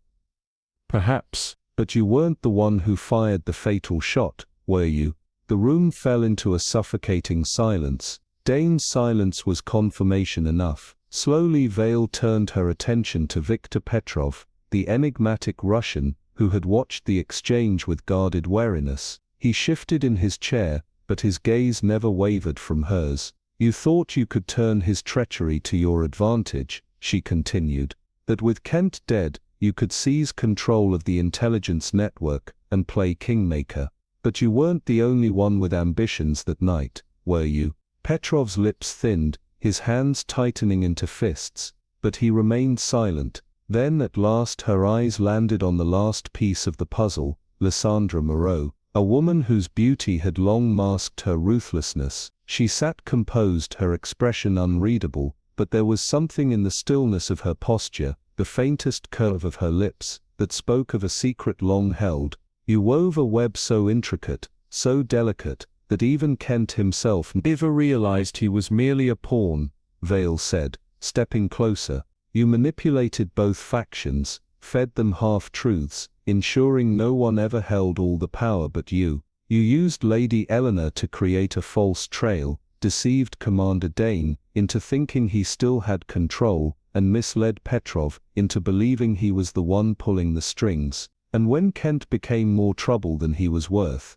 "Perhaps, but you weren't the one who fired the fatal shot, were you?" The room fell into a suffocating silence. Dane's silence was confirmation enough. Slowly Vale turned her attention to Viktor Petrov, the enigmatic Russian, who had watched the exchange with guarded wariness. He shifted in his chair, but his gaze never wavered from hers. "You thought you could turn his treachery to your advantage," she continued. "That with Kent dead, you could seize control of the intelligence network and play kingmaker. But you weren't the only one with ambitions that night, were you?" Petrov's lips thinned, his hands tightening into fists, but he remained silent. Then at last her eyes landed on the last piece of the puzzle, Lysandra Moreau, a woman whose beauty had long masked her ruthlessness. She sat composed, her expression unreadable, but there was something in the stillness of her posture, the faintest curve of her lips, that spoke of a secret long held. "You wove a web so intricate, so delicate, that even Kent himself never realized he was merely a pawn," Vale said, stepping closer. "You manipulated both factions, fed them half-truths, ensuring no one ever held all the power but you. You used Lady Eleanor to create a false trail, deceived Commander Dane into thinking he still had control, and misled Petrov into believing he was the one pulling the strings. And when Kent became more trouble than he was worth..."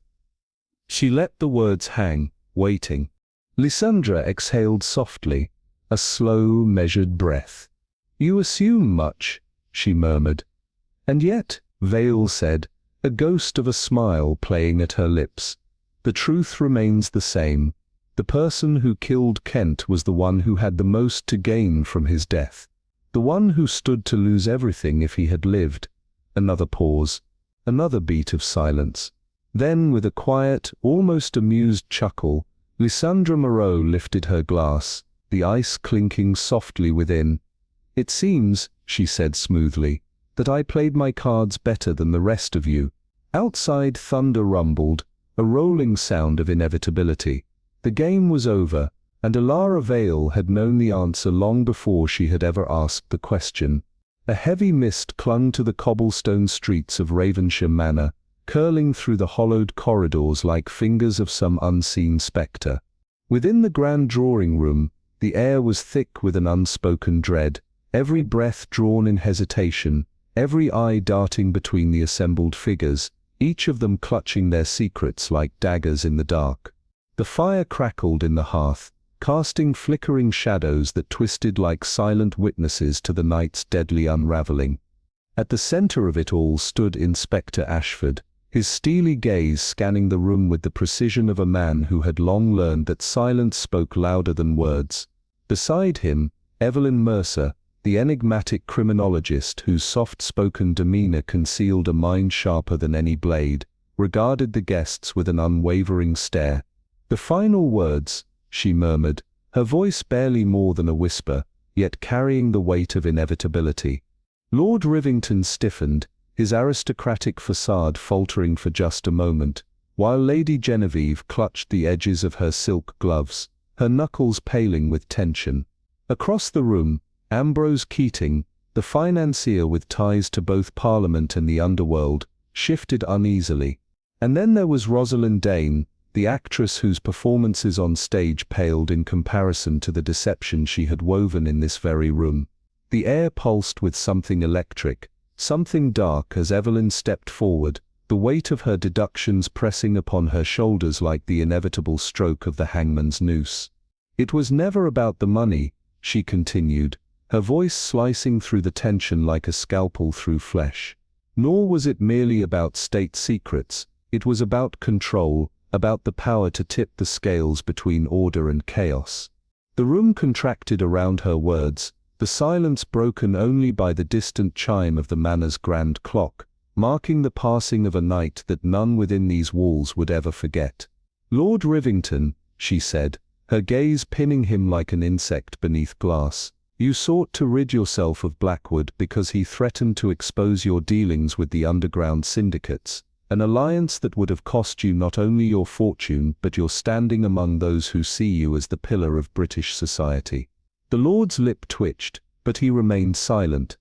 She let the words hang, waiting. Lysandra exhaled softly, a slow, measured breath. "You assume much," she murmured. "And yet," Vale said, a ghost of a smile playing at her lips, "the truth remains the same. The person who killed Kent was the one who had the most to gain from his death. The one who stood to lose everything if he had lived." Another pause. Another beat of silence. Then, with a quiet, almost amused chuckle, Lysandra Moreau lifted her glass, the ice clinking softly within. "It seems," she said smoothly, "that I played my cards better than the rest of you." Outside thunder rumbled, a rolling sound of inevitability. The game was over, and Alara Vale had known the answer long before she had ever asked the question. A heavy mist clung to the cobblestone streets of Ravenshire Manor, curling through the hollowed corridors like fingers of some unseen spectre. Within the grand drawing room, the air was thick with an unspoken dread, every breath drawn in hesitation, every eye darting between the assembled figures, each of them clutching their secrets like daggers in the dark. The fire crackled in the hearth, casting flickering shadows that twisted like silent witnesses to the night's deadly unraveling. At the center of it all stood Inspector Ashford, his steely gaze scanning the room with the precision of a man who had long learned that silence spoke louder than words. Beside him, Evelyn Mercer, the enigmatic criminologist whose soft-spoken demeanor concealed a mind sharper than any blade, regarded the guests with an unwavering stare. "The final words," she murmured, her voice barely more than a whisper, yet carrying the weight of inevitability. Lord Rivington stiffened, his aristocratic facade faltering for just a moment, while Lady Genevieve clutched the edges of her silk gloves, her knuckles paling with tension. Across the room, Ambrose Keating, the financier with ties to both Parliament and the underworld, shifted uneasily. And then there was Rosalind Dane, the actress whose performances on stage paled in comparison to the deception she had woven in this very room. The air pulsed with something electric, something dark as Evelyn stepped forward, the weight of her deductions pressing upon her shoulders like the inevitable stroke of the hangman's noose. "It was never about the money," she continued, her voice slicing through the tension like a scalpel through flesh. "Nor was it merely about state secrets, it was about control, about the power to tip the scales between order and chaos." The room contracted around her words, the silence broken only by the distant chime of the manor's grand clock, marking the passing of a night that none within these walls would ever forget. "Lord Rivington," she said, her gaze pinning him like an insect beneath glass, "you sought to rid yourself of Blackwood because he threatened to expose your dealings with the underground syndicates, an alliance that would have cost you not only your fortune but your standing among those who see you as the pillar of British society." The Lord's lip twitched, but he remained silent.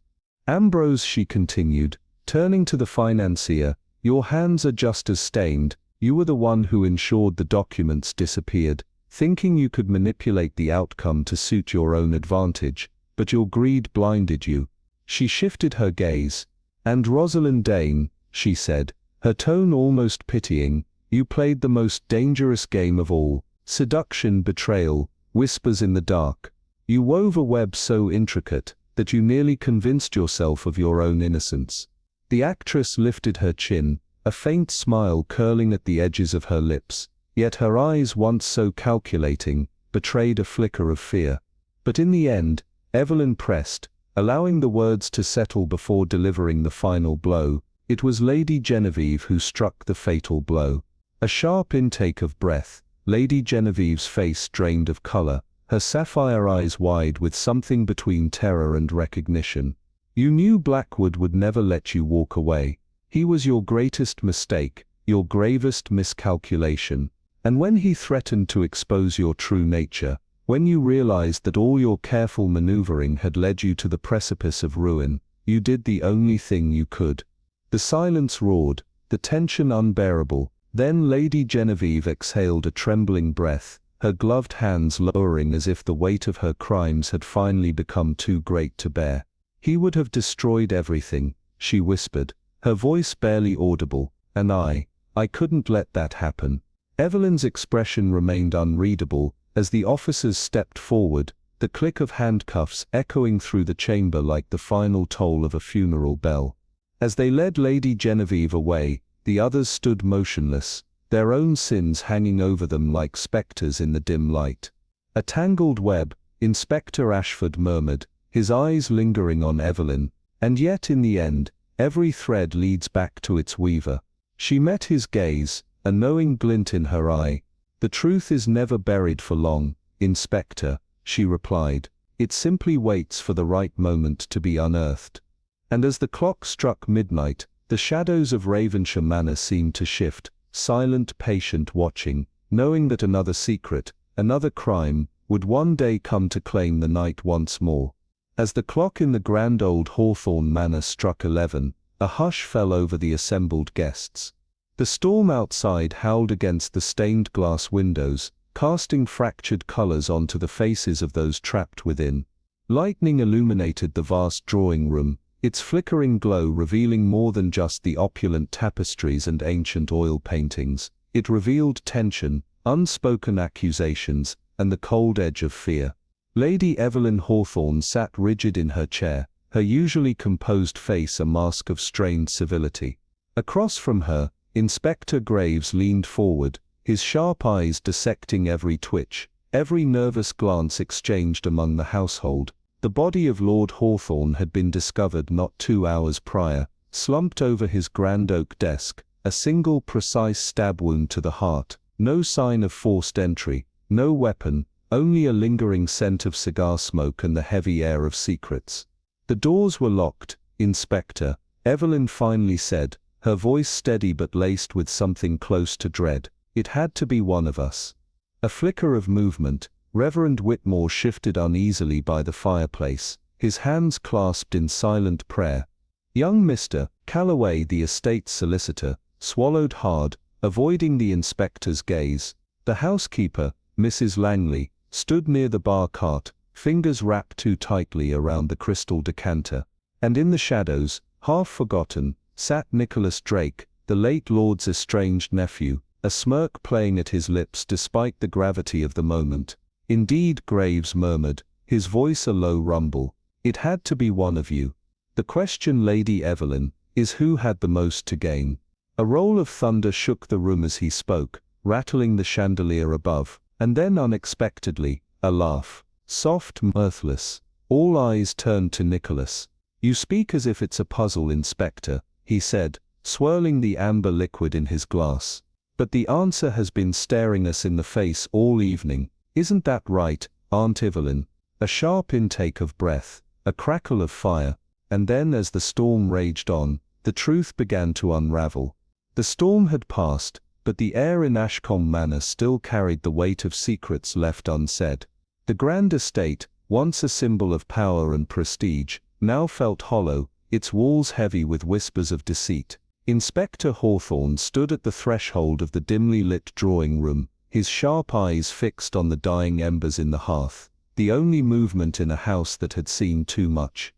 "Ambrose," she continued, turning to the financier, "your hands are just as stained. You were the one who ensured the documents disappeared, thinking you could manipulate the outcome to suit your own advantage, but your greed blinded you." She shifted her gaze. "And Rosalind Dane," she said, her tone almost pitying, "you played the most dangerous game of all, seduction, betrayal, whispers in the dark. You wove a web so intricate that you nearly convinced yourself of your own innocence." The actress lifted her chin, a faint smile curling at the edges of her lips, yet her eyes, once so calculating, betrayed a flicker of fear. But in the end, Evelyn pressed, allowing the words to settle before delivering the final blow. It was Lady Genevieve who struck the fatal blow. A sharp intake of breath, Lady Genevieve's face drained of color, her sapphire eyes wide with something between terror and recognition. "You knew Blackwood would never let you walk away. He was your greatest mistake, your gravest miscalculation. And when he threatened to expose your true nature, when you realized that all your careful maneuvering had led you to the precipice of ruin, you did the only thing you could." The silence roared, the tension unbearable. Then Lady Genevieve exhaled a trembling breath, her gloved hands lowering as if the weight of her crimes had finally become too great to bear. "He would have destroyed everything," she whispered, her voice barely audible, "and I couldn't let that happen." Evelyn's expression remained unreadable as the officers stepped forward, the click of handcuffs echoing through the chamber like the final toll of a funeral bell. As they led Lady Genevieve away, the others stood motionless, their own sins hanging over them like specters in the dim light. "A tangled web," Inspector Ashford murmured, his eyes lingering on Evelyn, "and yet in the end, every thread leads back to its weaver." She met his gaze, a knowing glint in her eye. "The truth is never buried for long, Inspector," she replied. it simply waits for the right moment to be unearthed. And as the clock struck midnight, the shadows of Ravenshire Manor seemed to shift, silent, patient, watching, knowing that another secret, another crime, would one day come to claim the night once more. As the clock in the grand old Hawthorne Manor struck 11, a hush fell over the assembled guests. The storm outside howled against the stained glass windows, casting fractured colors onto the faces of those trapped within. Lightning illuminated the vast drawing room, its flickering glow revealing more than just the opulent tapestries and ancient oil paintings. It revealed tension, unspoken accusations, and the cold edge of fear. Lady Evelyn Hawthorne sat rigid in her chair, her usually composed face a mask of strained civility. Across from her, Inspector Graves leaned forward, his sharp eyes dissecting every twitch, every nervous glance exchanged among the household. The body of Lord Hawthorne had been discovered not 2 hours prior, slumped over his grand oak desk, a single precise stab wound to the heart, no sign of forced entry, no weapon, only a lingering scent of cigar smoke and the heavy air of secrets. The doors were locked, Inspector, Evelyn finally said, her voice steady but laced with something close to dread. It had to be one of us. A flicker of movement, Reverend Whitmore shifted uneasily by the fireplace, his hands clasped in silent prayer. Young Mr. Calloway, the estate solicitor, swallowed hard, avoiding the inspector's gaze. The housekeeper, Mrs. Langley, stood near the bar cart, fingers wrapped too tightly around the crystal decanter. And in the shadows, half forgotten, sat Nicholas Drake, the late lord's estranged nephew, a smirk playing at his lips despite the gravity of the moment. Indeed, Graves murmured, his voice a low rumble, it had to be one of you. The question, Lady Evelyn, is who had the most to gain? A roll of thunder shook the room as he spoke, rattling the chandelier above, and then unexpectedly, a laugh, soft, mirthless. All eyes turned to Nicholas. You speak as if it's a puzzle, Inspector, he said, swirling the amber liquid in his glass. But the answer has been staring us in the face all evening. Isn't that right, Aunt Evelyn? A sharp intake of breath, a crackle of fire, and then as the storm raged on, the truth began to unravel. The storm had passed, but the air in Ashcombe Manor still carried the weight of secrets left unsaid. The grand estate, once a symbol of power and prestige, now felt hollow, its walls heavy with whispers of deceit. Inspector Hawthorne stood at the threshold of the dimly lit drawing room, his sharp eyes fixed on the dying embers in the hearth, the only movement in a house that had seen too much.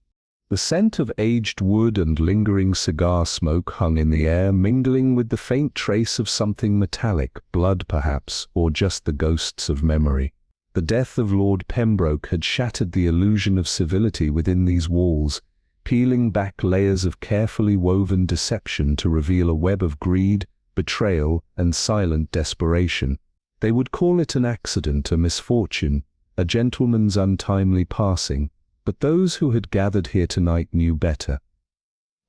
The scent of aged wood and lingering cigar smoke hung in the air, mingling with the faint trace of something metallic, blood perhaps, or just the ghosts of memory. The death of Lord Pembroke had shattered the illusion of civility within these walls, peeling back layers of carefully woven deception to reveal a web of greed, betrayal, and silent desperation. They would call it an accident, a misfortune, a gentleman's untimely passing, but those who had gathered here tonight knew better.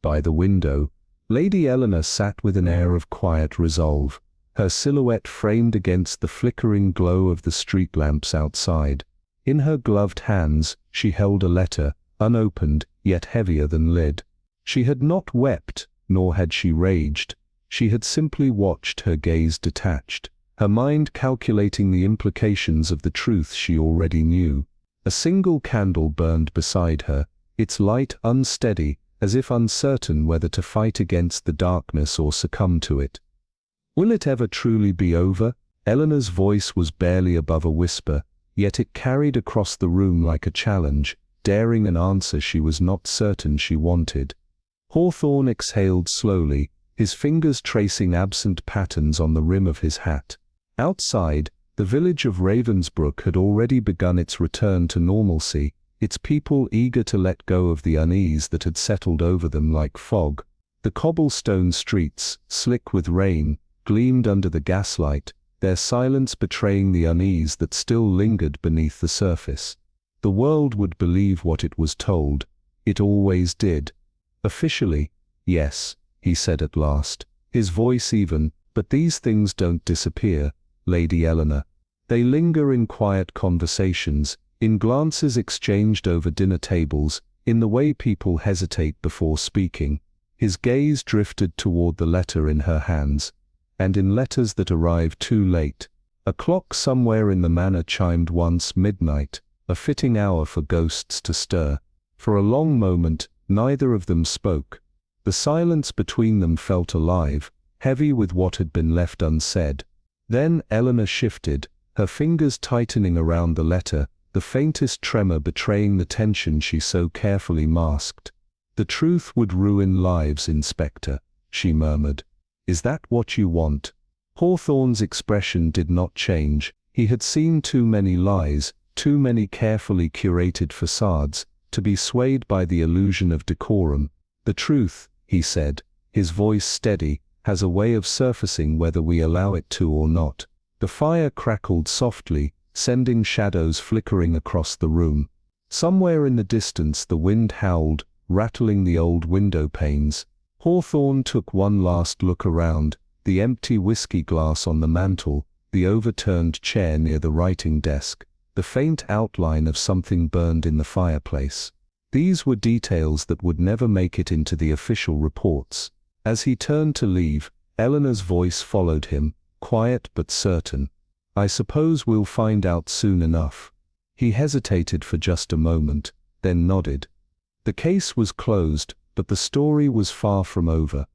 By the window, Lady Eleanor sat with an air of quiet resolve, her silhouette framed against the flickering glow of the street lamps outside. In her gloved hands, she held a letter, unopened, yet heavier than lead. She had not wept, nor had she raged. She had simply watched, her gaze detached, her mind calculating the implications of the truth she already knew. A single candle burned beside her, its light unsteady, as if uncertain whether to fight against the darkness or succumb to it. Will it ever truly be over? Eleanor's voice was barely above a whisper, yet it carried across the room like a challenge, daring an answer she was not certain she wanted. Hawthorne exhaled slowly, his fingers tracing absent patterns on the rim of his hat. Outside, the village of Ravensbrook had already begun its return to normalcy, its people eager to let go of the unease that had settled over them like fog. The cobblestone streets, slick with rain, gleamed under the gaslight, their silence betraying the unease that still lingered beneath the surface. The world would believe what it was told. It always did. Officially, yes, he said at last, his voice even, but these things don't disappear, Lady Eleanor. They linger in quiet conversations, In glances exchanged over dinner tables, in the way people hesitate before speaking, his gaze drifted toward the letter in her hands, and in letters that arrived too late. A clock somewhere in the manor chimed once midnight, a fitting hour for ghosts to stir. For a long moment, neither of them spoke. The silence between them felt alive, heavy with what had been left unsaid. Then Eleanor shifted, her fingers tightening around the letter, the faintest tremor betraying the tension she so carefully masked. "The truth would ruin lives, Inspector," she murmured. "Is that what you want?" Hawthorne's expression did not change. He had seen too many lies, too many carefully curated facades, to be swayed by the illusion of decorum. "The truth," he said, his voice steady, "has a way of surfacing whether we allow it to or not." The fire crackled softly, sending shadows flickering across the room. Somewhere in the distance the wind howled, rattling the old window panes. Hawthorne took one last look around, the empty whiskey glass on the mantel, the overturned chair near the writing desk, the faint outline of something burned in the fireplace. These were details that would never make it into the official reports. As he turned to leave, Eleanor's voice followed him, quiet but certain. "I suppose we'll find out soon enough." He hesitated for just a moment, then nodded. The case was closed, but the story was far from over.